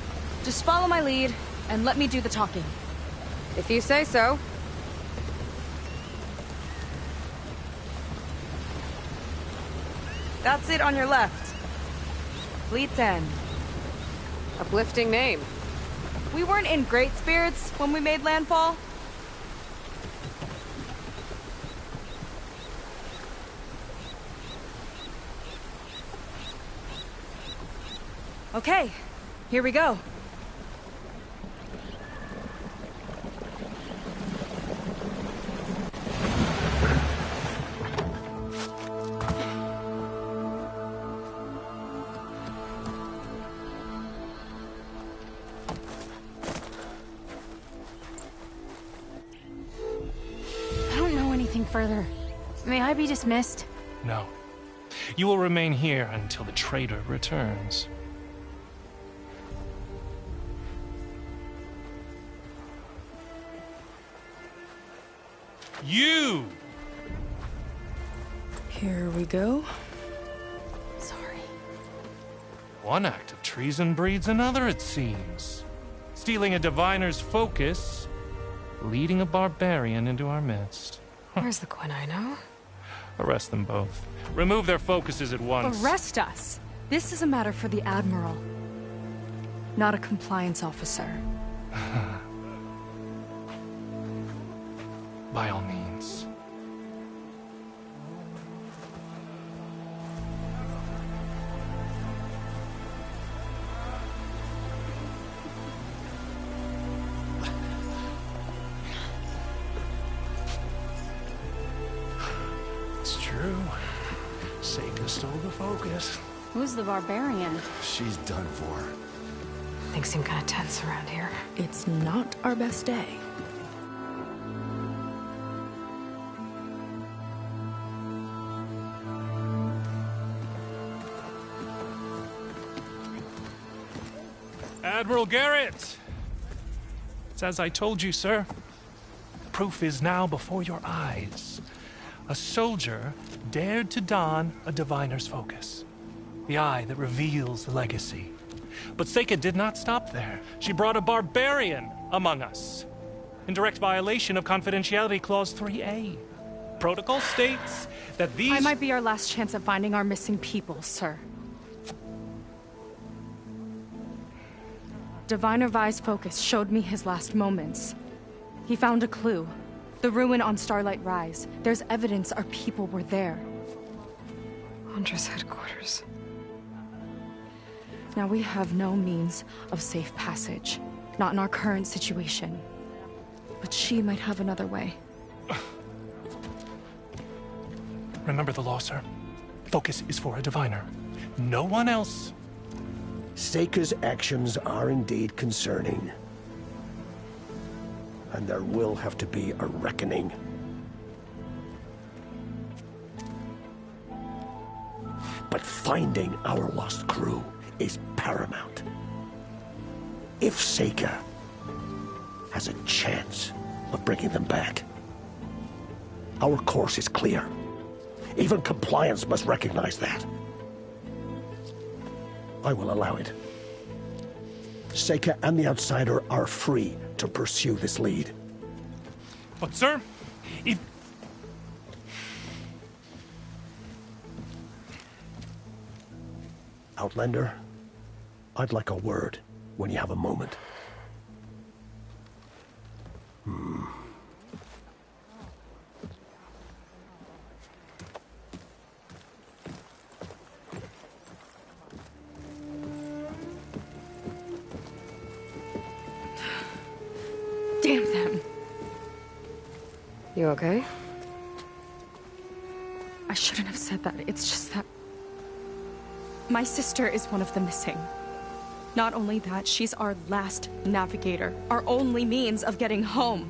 Just follow my lead and let me do the talking. If you say so. That's it on your left. Fleet's End. Uplifting name. We weren't in great spirits when we made landfall. Okay, here we go. I don't know anything further. May I be dismissed? No. You will remain here until the traitor returns. You! Here we go. Sorry. One act of treason breeds another, it seems. Stealing a diviner's focus, leading a barbarian into our midst. Where's the Quinn I know? Arrest them both. Remove their focuses at once. Arrest us! This is a matter for the Admiral, not a compliance officer. By all means. It's true. Seika stole the focus. Who's the barbarian? She's done for. Things seem kind of tense around here. It's not our best day. Admiral Garrett! It's as I told you, sir. Proof is now before your eyes. A soldier dared to don a diviner's focus. The eye that reveals the legacy. But Seika did not stop there. She brought a barbarian among us. In direct violation of Confidentiality Clause 3A. Protocol states that these... I might be our last chance at finding our missing people, sir. Diviner Vi's focus showed me his last moments. He found a clue. The ruin on Starlight Rise. There's evidence our people were there. Huntress headquarters. Now we have no means of safe passage. Not in our current situation. But she might have another way. Remember the law, sir. Focus is for a diviner. No one else. Seika's actions are indeed concerning. And there will have to be a reckoning. But finding our lost crew is paramount. If Seika has a chance of bringing them back, our course is clear. Even Compliance must recognize that. I will allow it. Seika and the Outsider are free to pursue this lead. But sir, if... Outlander, I'd like a word when you have a moment. Damn them. You okay? I shouldn't have said that. It's just that... my sister is one of the missing. Not only that, she's our last navigator. Our only means of getting home.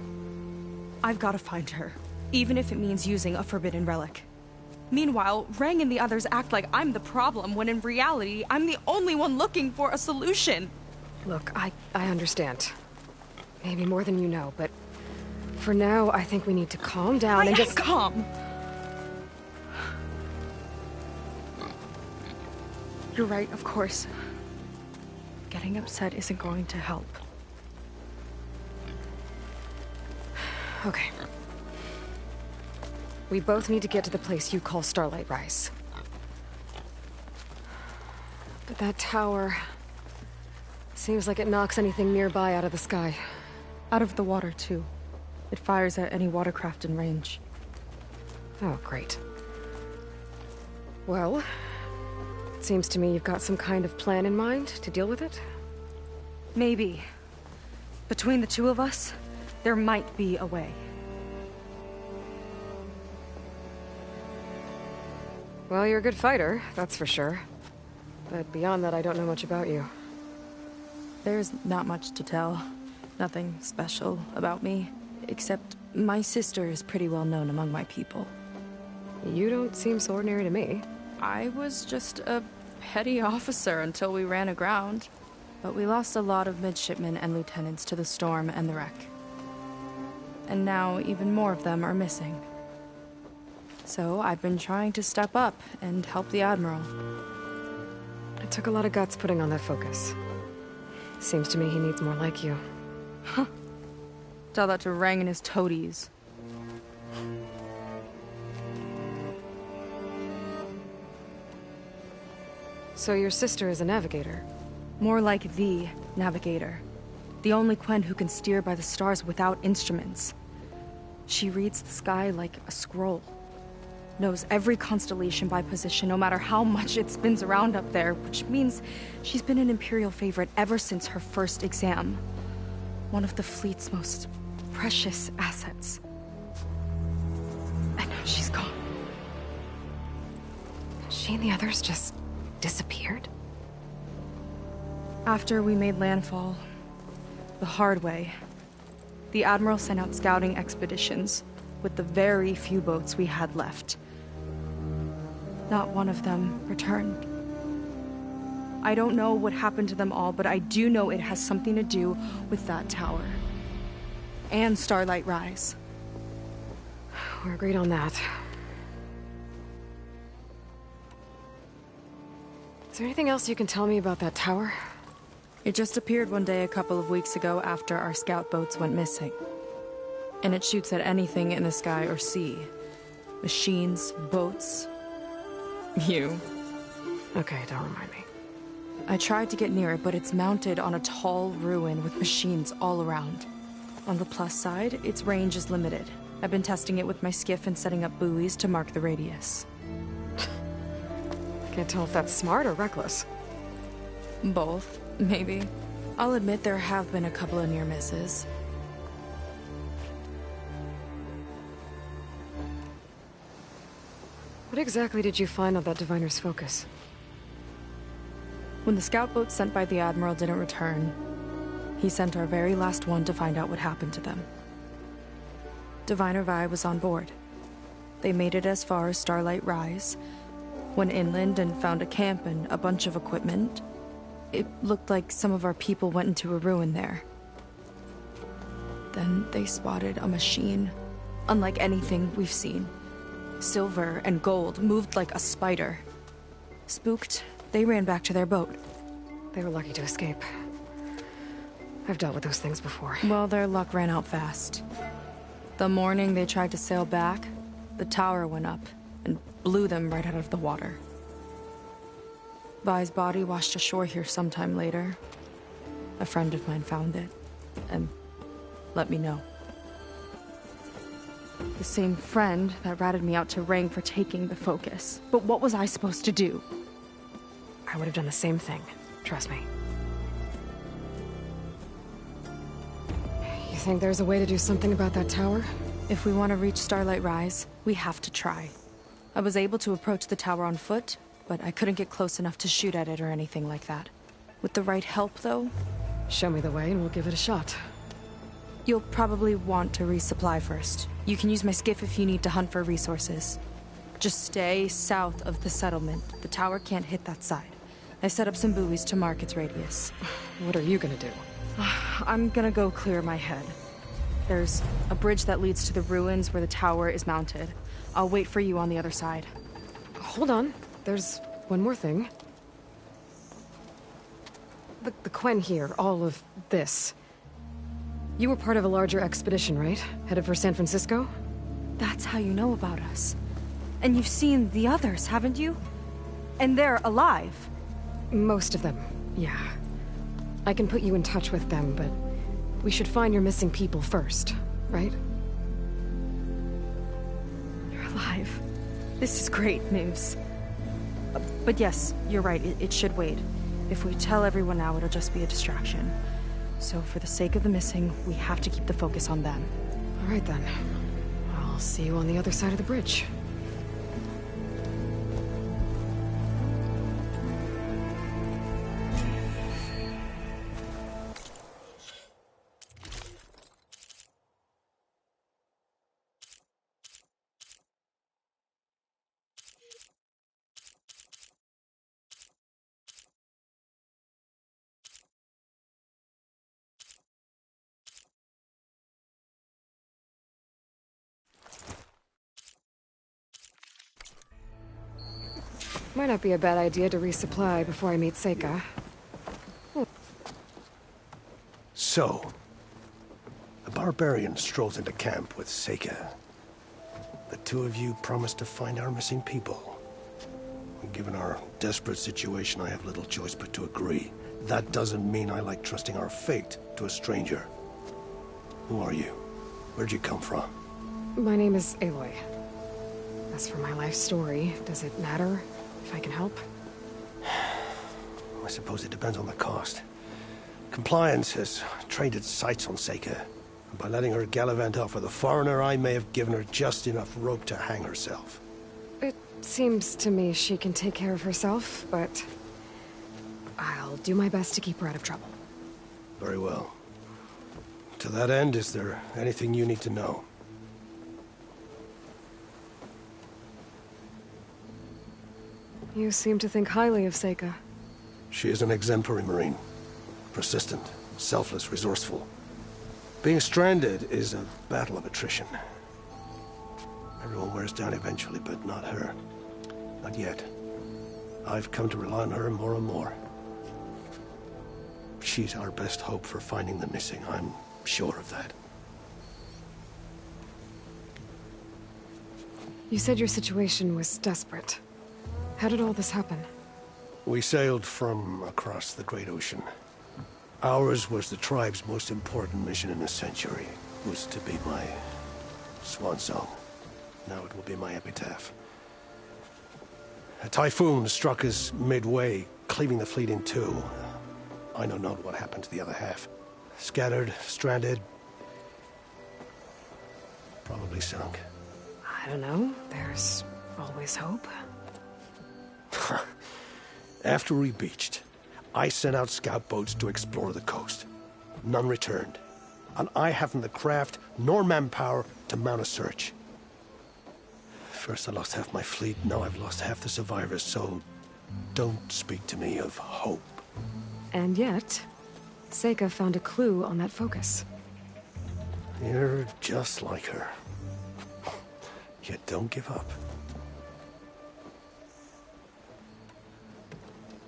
I've got to find her. Even if it means using a forbidden relic. Meanwhile, Rang and the others act like I'm the problem, when in reality, I'm the only one looking for a solution. Look, I understand. Maybe more than you know, but... for now, I think we need to calm down and just... calm! You're right, of course. Getting upset isn't going to help. Okay. We both need to get to the place you call Starlight Rise. But that tower... seems like it knocks anything nearby out of the sky. Out of the water, too. It fires at any watercraft in range. Oh, great. Well... it seems to me you've got some kind of plan in mind to deal with it? Maybe. Between the two of us, there might be a way. Well, you're a good fighter, that's for sure. But beyond that, I don't know much about you. There's not much to tell. Nothing special about me. Except my sister is pretty well known among my people. You don't seem so ordinary to me. I was just a petty officer until we ran aground. But we lost a lot of midshipmen and lieutenants to the storm and the wreck. And now even more of them are missing. So I've been trying to step up and help the Admiral. It took a lot of guts putting on that focus. Seems to me he needs more like you. Huh. Tell that to Rang and his toadies. So your sister is a navigator? More like the navigator. The only Quen who can steer by the stars without instruments. She reads the sky like a scroll. Knows every constellation by position, no matter how much it spins around up there, which means she's been an Imperial favorite ever since her first exam. One of the fleet's most precious assets. And now she's gone. She and the others just disappeared? After we made landfall, the hard way, the Admiral sent out scouting expeditions with the very few boats we had left. Not one of them returned. I don't know what happened to them all, but I do know it has something to do with that tower. And Starlight Rise. We're agreed on that. Is there anything else you can tell me about that tower? It just appeared one day a couple of weeks ago after our scout boats went missing. And it shoots at anything in the sky or sea. Machines, boats. You. Okay, don't remind me. I tried to get near it, but it's mounted on a tall ruin with machines all around. On the plus side, its range is limited. I've been testing it with my skiff and setting up buoys to mark the radius. Can't tell if that's smart or reckless. Both, maybe. I'll admit there have been a couple of near misses. What exactly did you find on that Diviner's Focus? When the scout boat sent by the Admiral didn't return, he sent our very last one to find out what happened to them. Diviner Vi was on board. They made it as far as Starlight Rise, Went inland and found a camp and a bunch of equipment. It looked like some of our people went into a ruin there. Then they spotted a machine, unlike anything we've seen. Silver and gold, moved like a spider. Spooked, they ran back to their boat. They were lucky to escape. I've dealt with those things before. Well, their luck ran out fast. The morning they tried to sail back, the tower went up and blew them right out of the water. Vi's body washed ashore here sometime later. A friend of mine found it and let me know. The same friend that ratted me out to Rang for taking the focus. But what was I supposed to do? I would have done the same thing. Trust me. You think there's a way to do something about that tower? If we want to reach Starlight Rise, we have to try. I was able to approach the tower on foot, but I couldn't get close enough to shoot at it or anything like that. With the right help, though... Show me the way and we'll give it a shot. You'll probably want to resupply first. You can use my skiff if you need to hunt for resources. Just stay south of the settlement. The tower can't hit that side. I set up some buoys to mark its radius. What are you gonna do? I'm gonna go clear my head. There's a bridge that leads to the ruins where the tower is mounted. I'll wait for you on the other side. Hold on. There's one more thing. The Quen here, all of this. You were part of a larger expedition, right? Headed for San Francisco? That's how you know about us. And you've seen the others, haven't you? And they're alive. Most of them, yeah. I can put you in touch with them, but we should find your missing people first, right? They're alive. This is great news. But yes, you're right, it should wait. If we tell everyone now, it'll just be a distraction. So for the sake of the missing, we have to keep the focus on them. All right then. I'll see you on the other side of the bridge. Might not be a bad idea to resupply before I meet Seika. So, a barbarian strolls into camp with Seika. The two of you promised to find our missing people. Given our desperate situation, I have little choice but to agree. That doesn't mean I like trusting our fate to a stranger. Who are you? Where'd you come from? My name is Aloy. As for my life story, does it matter if I can help? I suppose it depends on the cost. Compliance has trained its sights on Seika. And by letting her gallivant off with a foreigner, I may have given her just enough rope to hang herself. It seems to me she can take care of herself, but I'll do my best to keep her out of trouble. Very well. To that end, is there anything you need to know? You seem to think highly of Seika. She is an exemplary Marine. Persistent, selfless, resourceful. Being stranded is a battle of attrition. Everyone wears down eventually, but not her. Not yet. I've come to rely on her more and more. She's our best hope for finding the missing, I'm sure of that. You said your situation was desperate. How did all this happen? We sailed from across the Great Ocean. Ours was the tribe's most important mission in a century. It was to be my swan song. Now it will be my epitaph. A typhoon struck us midway, cleaving the fleet in two. I know not what happened to the other half. Scattered, stranded, probably sunk. I don't know. There's always hope. After we beached, I sent out scout boats to explore the coast. None returned. And I haven't the craft nor manpower to mount a search. First I lost half my fleet, now I've lost half the survivors, so don't speak to me of hope. And yet, Seika found a clue on that focus. You're just like her. Yet don't give up.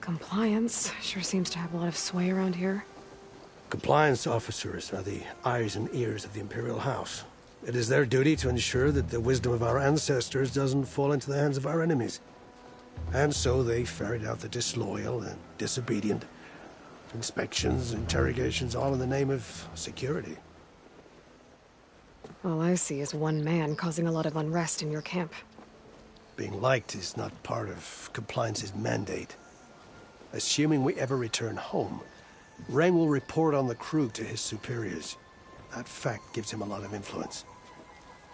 Compliance sure seems to have a lot of sway around here. Compliance officers are the eyes and ears of the Imperial House. It is their duty to ensure that the wisdom of our ancestors doesn't fall into the hands of our enemies. And so they ferret out the disloyal and disobedient. Inspections, interrogations, all in the name of security. All I see is one man causing a lot of unrest in your camp. Being liked is not part of Compliance's mandate. Assuming we ever return home, Rain will report on the crew to his superiors. That fact gives him a lot of influence.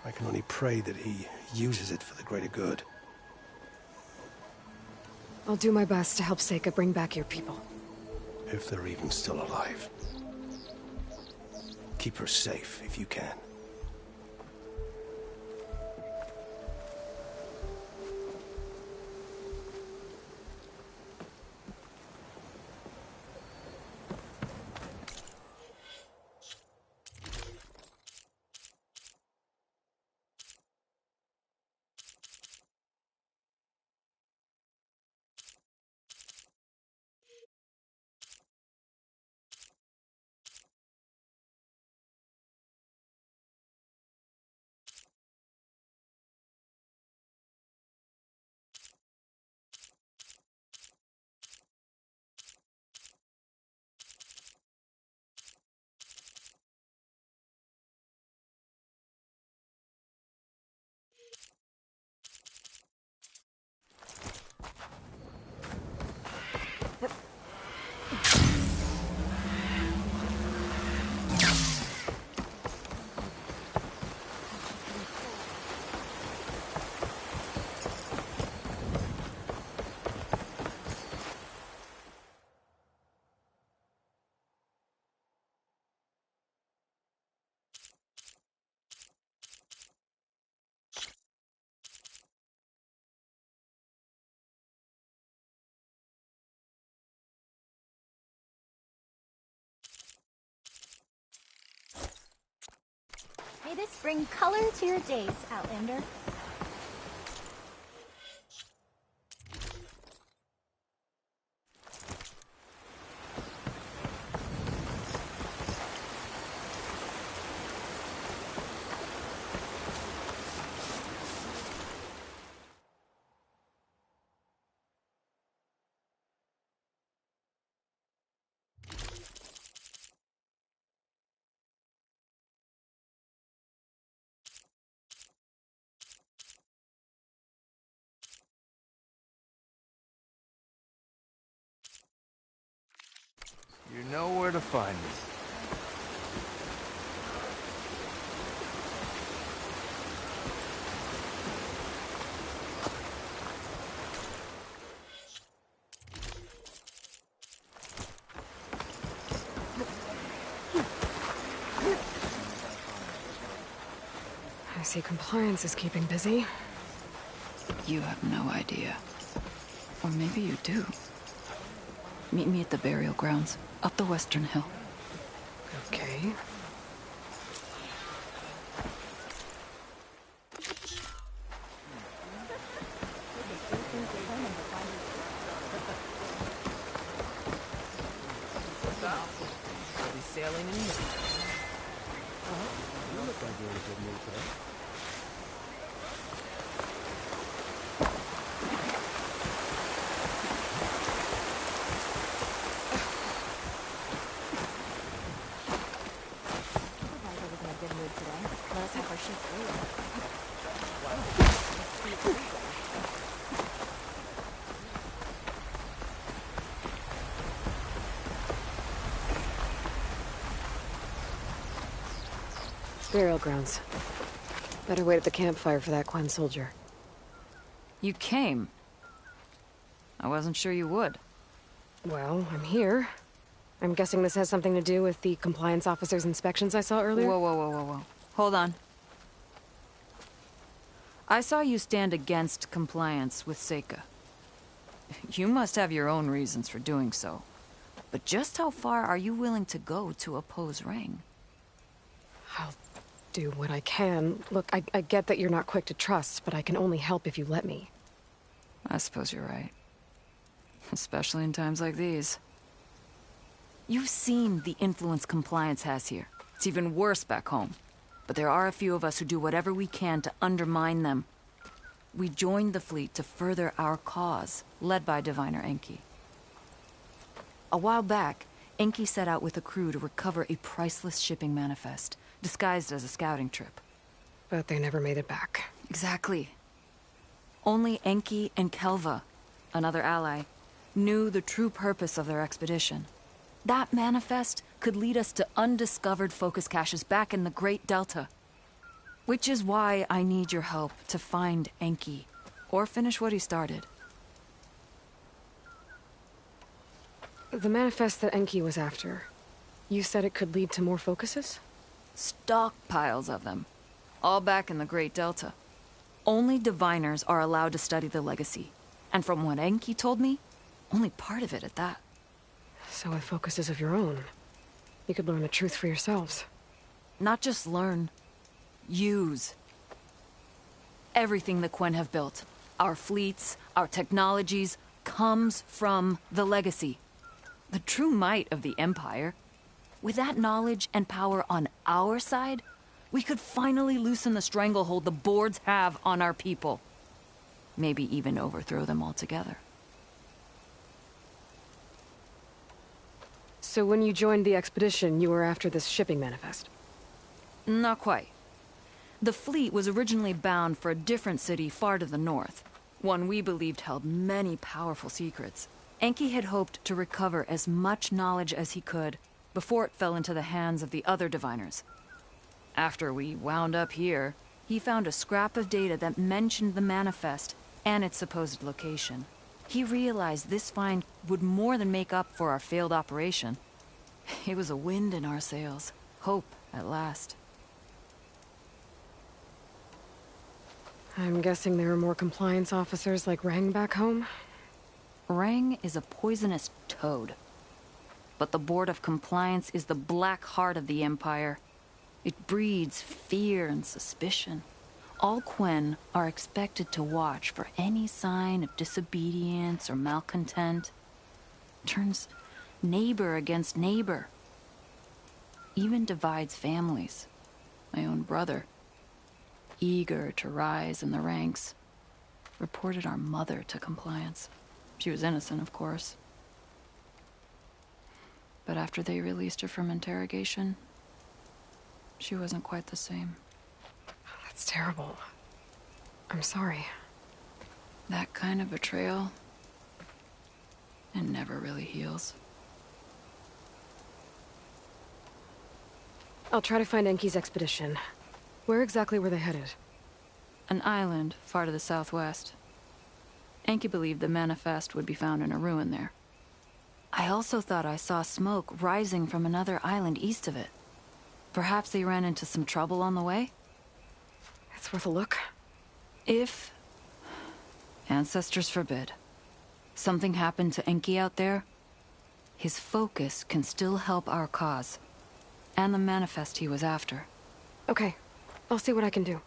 I can only pray that he uses it for the greater good. I'll do my best to help Seika bring back your people. If they're even still alive. Keep her safe if you can. May this bring color to your days, Outlander. You know where to find me. I see Compliance is keeping busy. You have no idea. Or maybe you do. Meet me at the burial grounds, up the western hill. Okay. I'll be sailing in here. You look like you're in a good mood today. Burial grounds. Better wait at the campfire for that Quen soldier. You came. I wasn't sure you would. Well, I'm here. I'm guessing this has something to do with the compliance officer's inspections I saw earlier? Whoa. Hold on. I saw you stand against compliance with Seika. You must have your own reasons for doing so. But just how far are you willing to go to oppose Rang? I'll do what I can. Look, I get that you're not quick to trust, but I can only help if you let me. I suppose you're right. Especially in times like these. You've seen the influence compliance has here. It's even worse back home. But there are a few of us who do whatever we can to undermine them. We joined the fleet to further our cause, led by Diviner Enki. A while back, Enki set out with a crew to recover a priceless shipping manifest, disguised as a scouting trip. But they never made it back. Exactly. Only Enki and Kelva, another ally, knew the true purpose of their expedition. That manifest could lead us to undiscovered focus caches back in the Great Delta. Which is why I need your help to find Enki, or finish what he started. The manifest that Enki was after, you said it could lead to more focuses? Stockpiles of them, all back in the Great Delta. Only diviners are allowed to study the legacy, and from what Enki told me, only part of it at that. So with focuses of your own, you could learn the truth for yourselves. Not just learn. Use. Everything the Quen have built, our fleets, our technologies, comes from the legacy. The true might of the Empire. With that knowledge and power on our side, we could finally loosen the stranglehold the boards have on our people. Maybe even overthrow them altogether. So when you joined the expedition, you were after this shipping manifest? Not quite. The fleet was originally bound for a different city far to the north, one we believed held many powerful secrets. Enki had hoped to recover as much knowledge as he could before it fell into the hands of the other diviners. After we wound up here, he found a scrap of data that mentioned the manifest and its supposed location. He realized this find would more than make up for our failed operation. It was a wind in our sails. Hope, at last. I'm guessing there are more compliance officers like Rang back home? Rang is a poisonous toad. But the Board of Compliance is the black heart of the Empire. It breeds fear and suspicion. All Quen are expected to watch for any sign of disobedience or malcontent. Turns neighbor against neighbor. Even divides families. My own brother, eager to rise in the ranks, reported our mother to Compliance. She was innocent, of course. But after they released her from interrogation, she wasn't quite the same. That's terrible. I'm sorry. That kind of betrayal, it never really heals. I'll try to find Enki's expedition. Where exactly were they headed? An island far to the southwest. Enki believed the manifest would be found in a ruin there. I also thought I saw smoke rising from another island east of it. Perhaps they ran into some trouble on the way? It's worth a look. If... ancestors forbid. Something happened to Enki out there, his focus can still help our cause. And the manifest he was after. Okay. I'll see what I can do.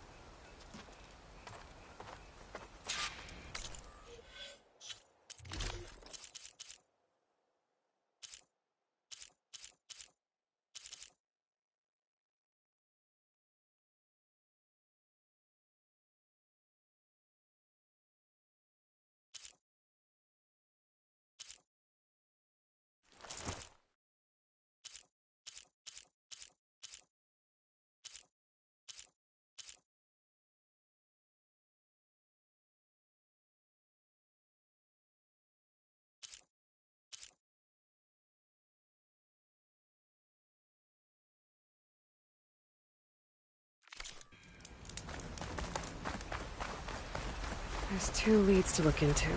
There's 2 leads to look into.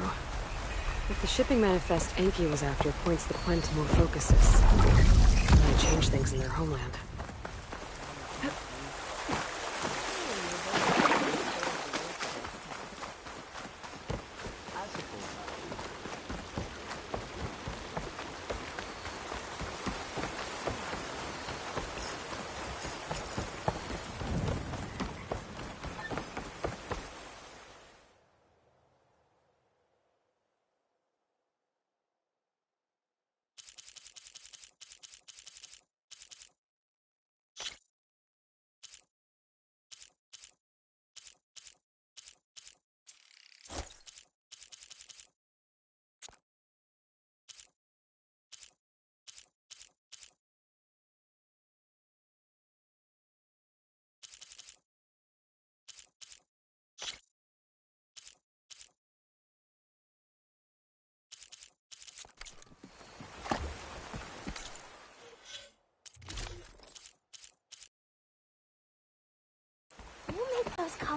If the shipping manifest Enki was after points the Quen to more focuses, it might change things in their homeland.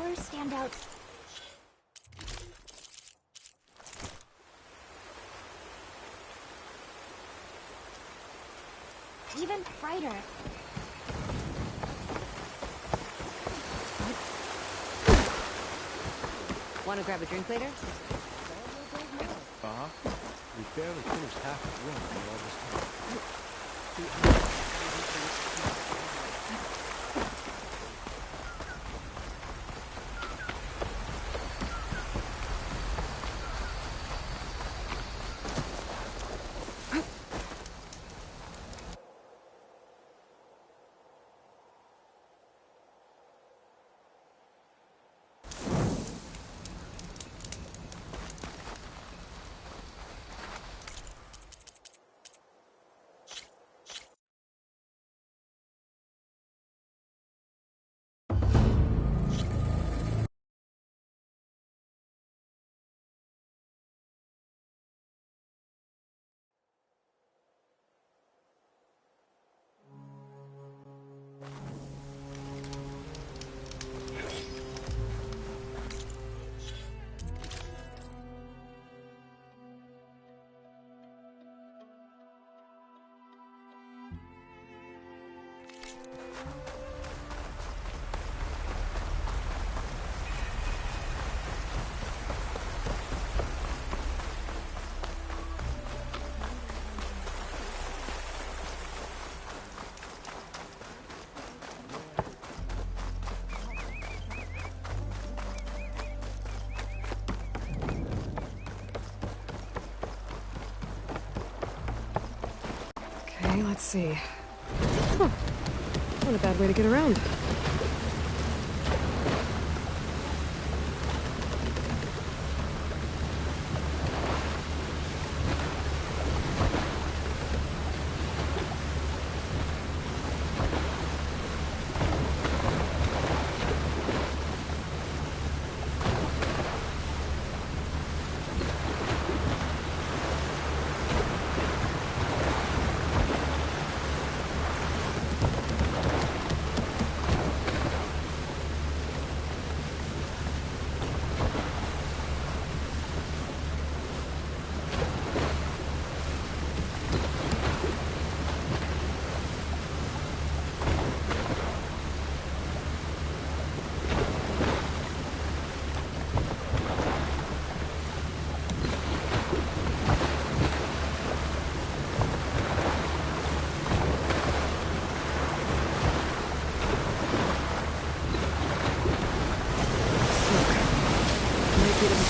colors stand out. Even brighter. Want to grab a drink later? Uh-huh. We barely finished half the room with all this time. Okay, let's see. Huh. Not a bad way to get around.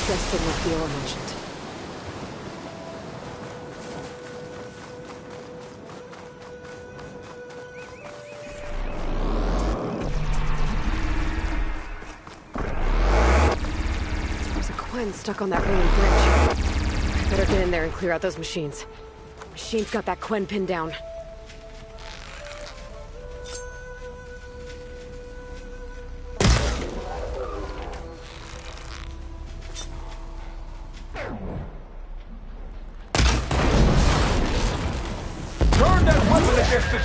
Stress signal Fiora mentioned. There's a Quen stuck on that ruined bridge. Better get in there and clear out those machines. Machine's got that Quen pinned down.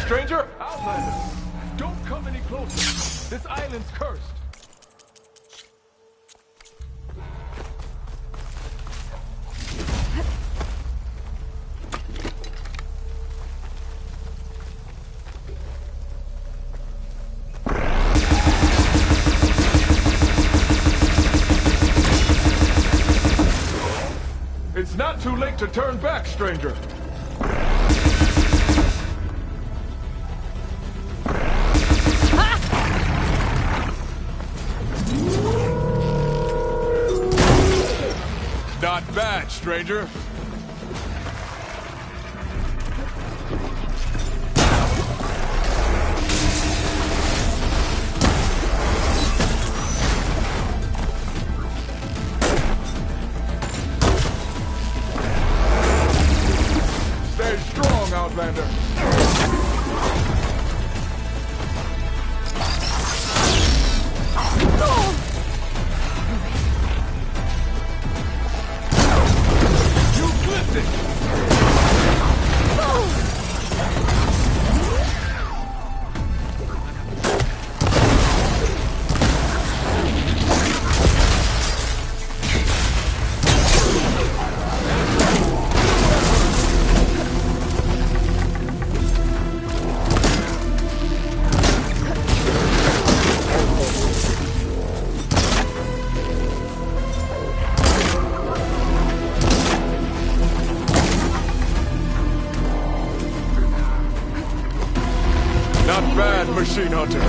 Stranger! Outlander! Don't come any closer! This island's cursed! It's not too late to turn back, stranger! Not bad, stranger. Stay strong, Outlander. You machine hunter.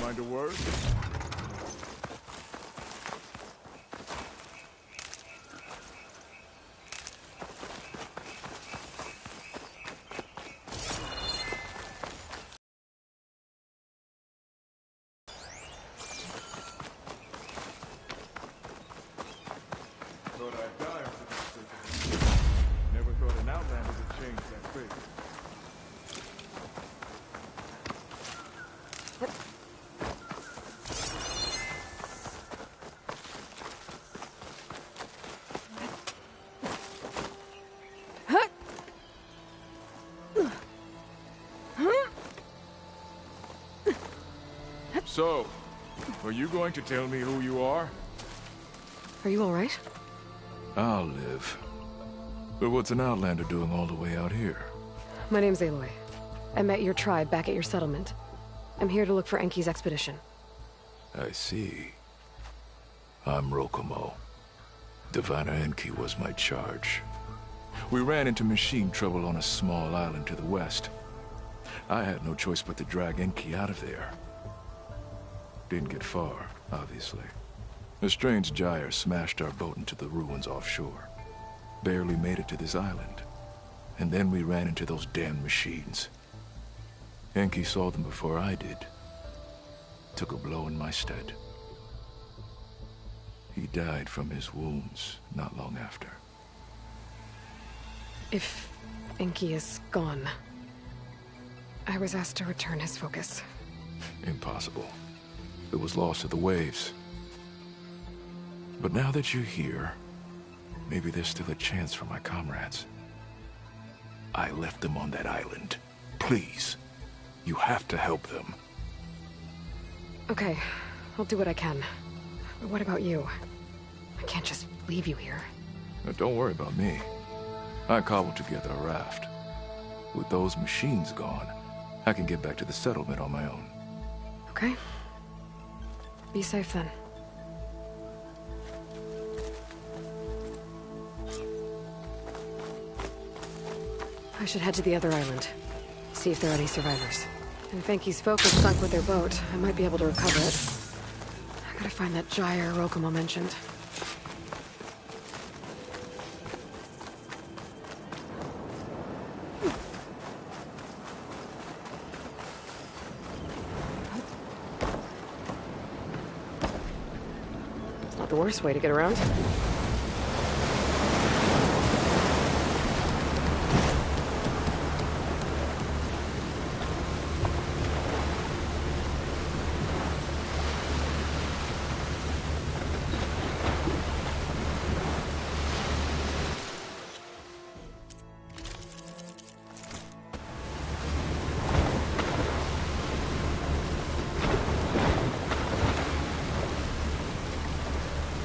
Mind a word? Thought I'd die after this. Never thought an Outlander would change that quick. So, are you going to tell me who you are? Are you all right? I'll live. But what's an Outlander doing all the way out here? My name's Aloy. I met your tribe back at your settlement. I'm here to look for Enki's expedition. I see. I'm Rokomo. Diviner Enki was my charge. We ran into machine trouble on a small island to the west. I had no choice but to drag Enki out of there. Didn't get far, obviously. A strange gyre smashed our boat into the ruins offshore. Barely made it to this island. And then we ran into those damn machines. Enki saw them before I did. Took a blow in my stead. He died from his wounds not long after. If Enki is gone, I was asked to return his focus. Impossible. It was lost to the waves. But now that you're here, maybe there's still a chance for my comrades. I left them on that island. Please, you have to help them. Okay, I'll do what I can. But what about you? I can't just leave you here. Now, don't worry about me. I cobbled together a raft. With those machines gone, I can get back to the settlement on my own. Okay. Be safe then. I should head to the other island. See if there are any survivors. And if Enki's focus sunk with their boat, I might be able to recover it. I gotta find that gyre Rokomo mentioned. It's not the worst way to get around.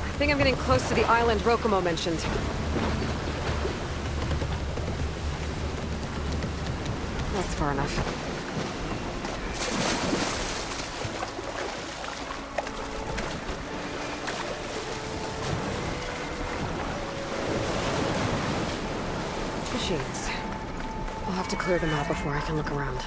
I think I'm getting close to the island Rokomo mentioned. That's far enough. Machines. I'll have to clear them out before I can look around.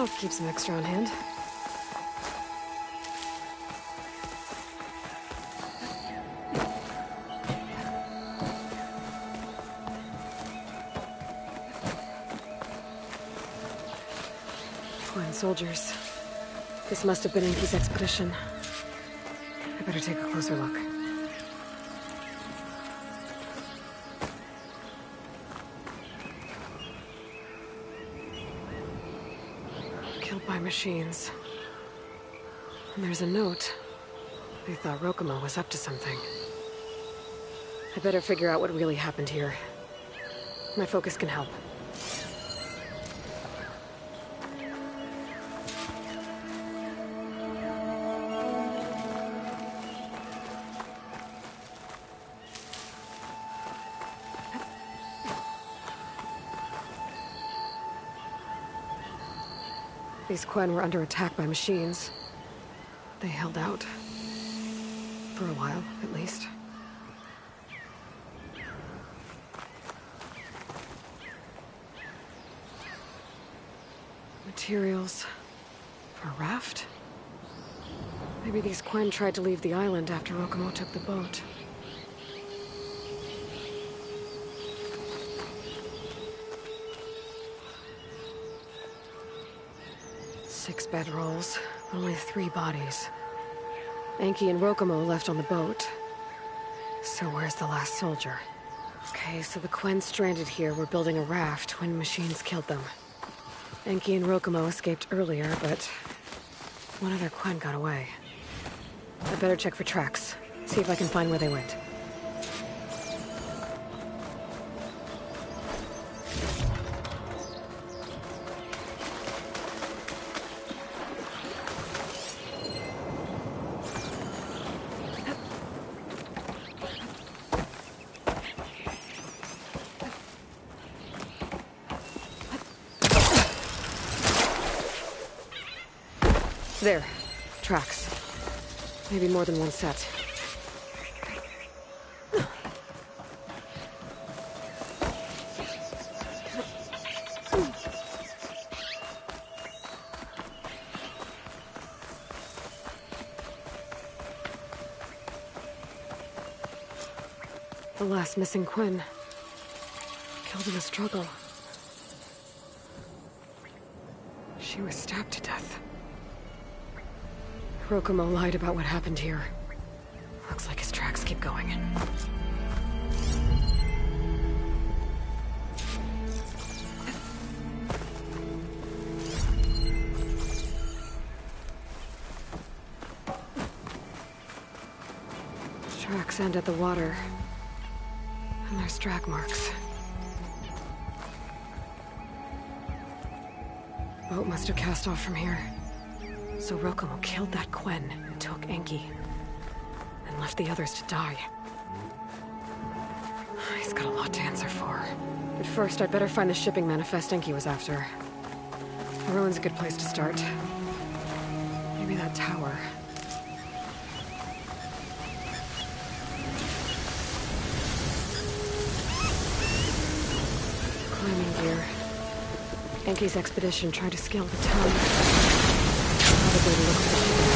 I'll keep some extra on hand. Foreign soldiers. This must have been Enki's expedition. I better take a closer look. Killed by machines. And there's a note. They thought Rokumo was up to something. I better figure out what really happened here. My focus can help. These Quen were under attack by machines. They held out. For a while, at least. Materials for a raft? Maybe these Quen tried to leave the island after Rokumo took the boat. Six bedrolls, only 3 bodies. Enki and Rokumo left on the boat. So where's the last soldier? Okay, so the Quen stranded here were building a raft when machines killed them. Enki and Rokumo escaped earlier, but one other Quen got away. I better check for tracks, see if I can find where they went. There. Tracks. Maybe more than one set. The last missing Quen. Killed in a struggle. She was stabbed to death. Rokumo lied about what happened here. Looks like his tracks keep going. Tracks end at the water. And there's drag marks. Boat must have cast off from here. So Rokumo killed that Quen and took Enki. And left the others to die. He's got a lot to answer for. But first, I'd better find the shipping manifest Enki was after. The ruin's a good place to start. Maybe that tower. Climbing gear. Enki's expedition tried to scale the town. Probably to look for shipping.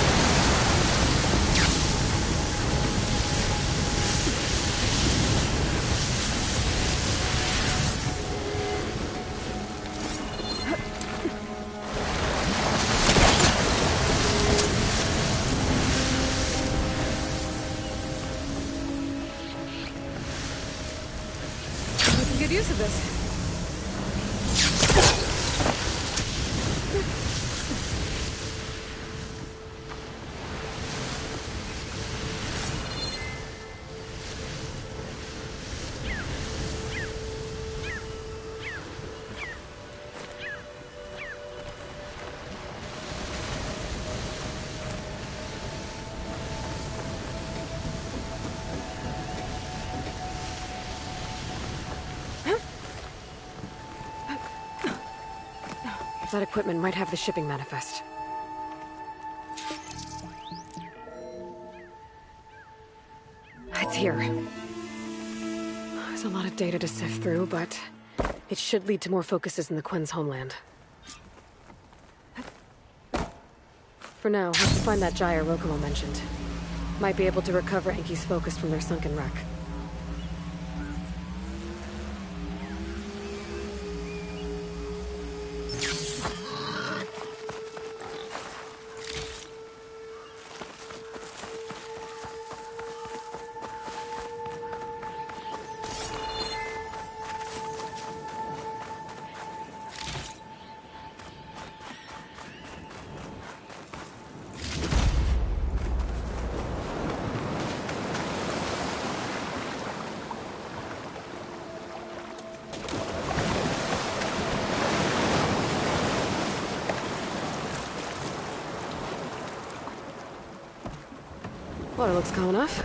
We can get use of this. That equipment might have the shipping manifest. It's here. There's a lot of data to sift through, but it should lead to more focuses in the Quen's homeland. For now, let's find that gyre Rokumo mentioned. Might be able to recover Enki's focus from their sunken wreck. Water looks calm enough.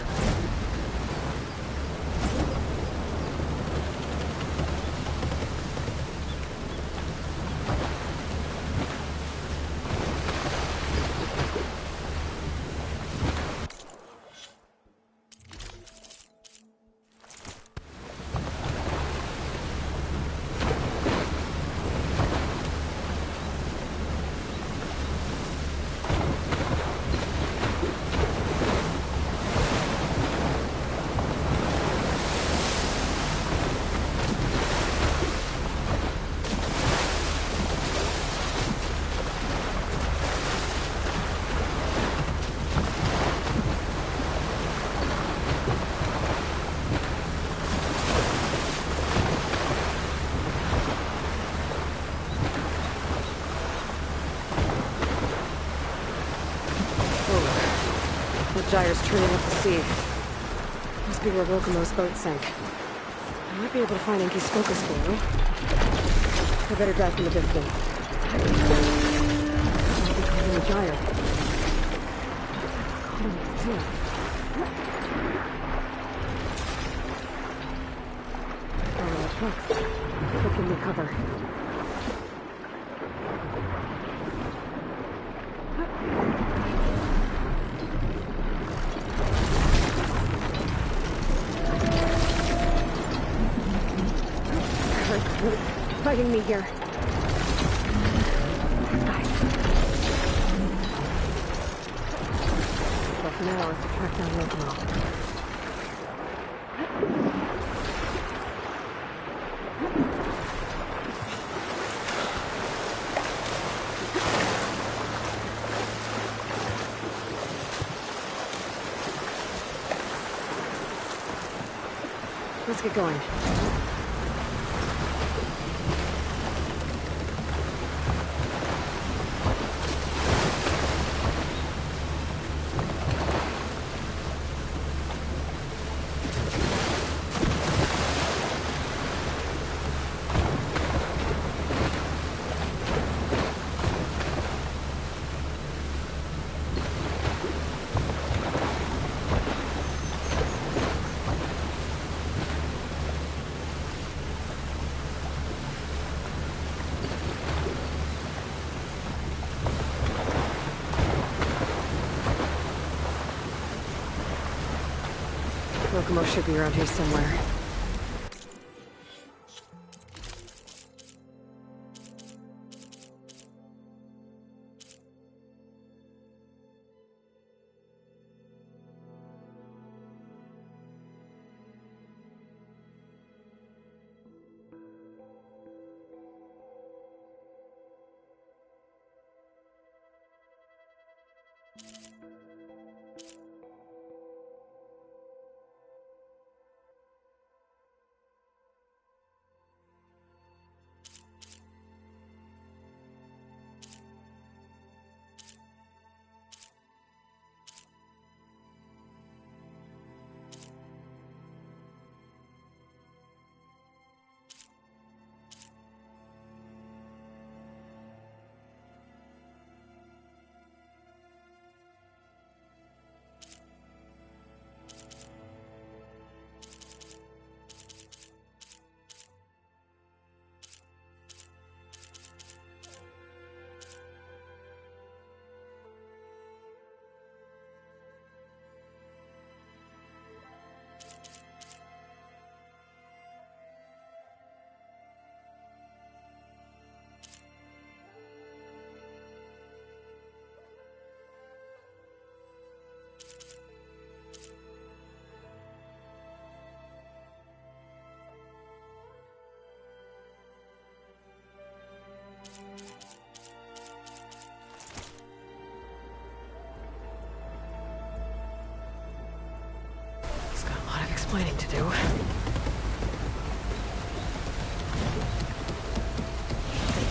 Gyre's turning up the sea. Must be where Rokumo's boat sank. I might be able to find Enki's focus for you. I better dive from the distance. I'll be caught in the gyre. Caught in the sea. Oh, look. Look, give me cover. Fighting me here. But now is to track down Rokumo. Let's get going. Rokumo should be around here somewhere. explaining to do.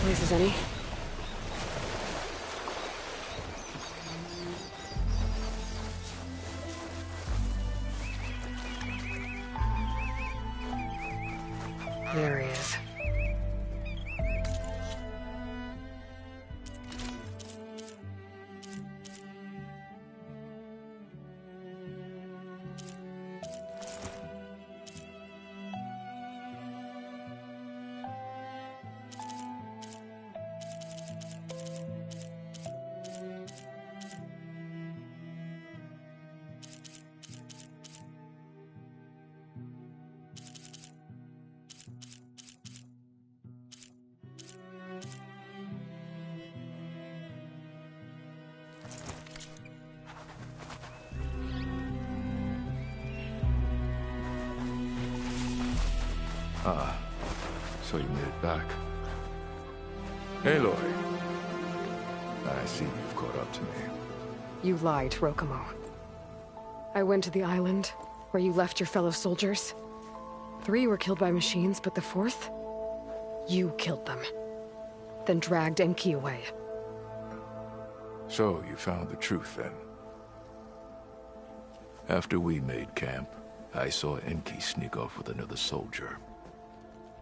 Places any? There he is. Ah, so you made it back. Aloy. I see you've caught up to me. You lied, Rokumo. I went to the island, where you left your fellow soldiers. 3 were killed by machines, but the 4th? You killed them. Then dragged Enki away. So, you found the truth, then? After we made camp, I saw Enki sneak off with another soldier.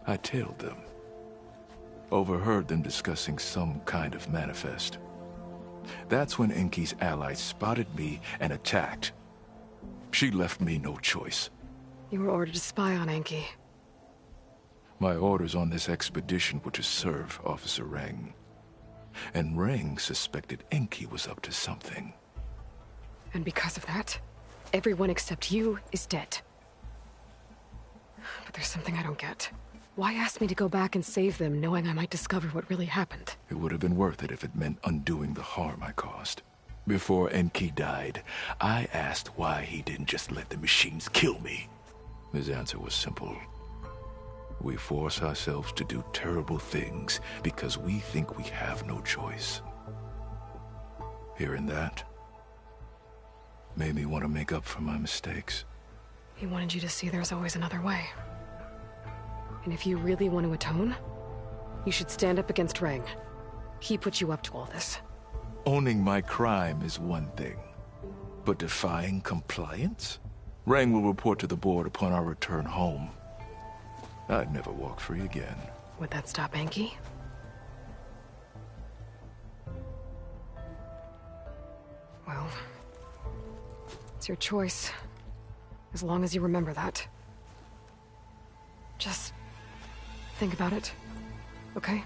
I tailed them. Overheard them discussing some kind of manifest. That's when Enki's allies spotted me and attacked. She left me no choice. You were ordered to spy on Enki. My orders on this expedition were to serve Officer Reng. And Reng suspected Enki was up to something. And because of that, everyone except you is dead. But there's something I don't get. Why ask me to go back and save them, knowing I might discover what really happened? It would have been worth it if it meant undoing the harm I caused. Before Enki died, I asked why he didn't just let the machines kill me. His answer was simple. We force ourselves to do terrible things because we think we have no choice. Hearing that made me want to make up for my mistakes. He wanted you to see there's always another way. And if you really want to atone, you should stand up against Reng. He put you up to all this. Owning my crime is one thing, but defying compliance? Reng will report to the board upon our return home. I'd never walk free again. Would that stop Enki? Well, it's your choice. As long as you remember that. Just think about it, okay?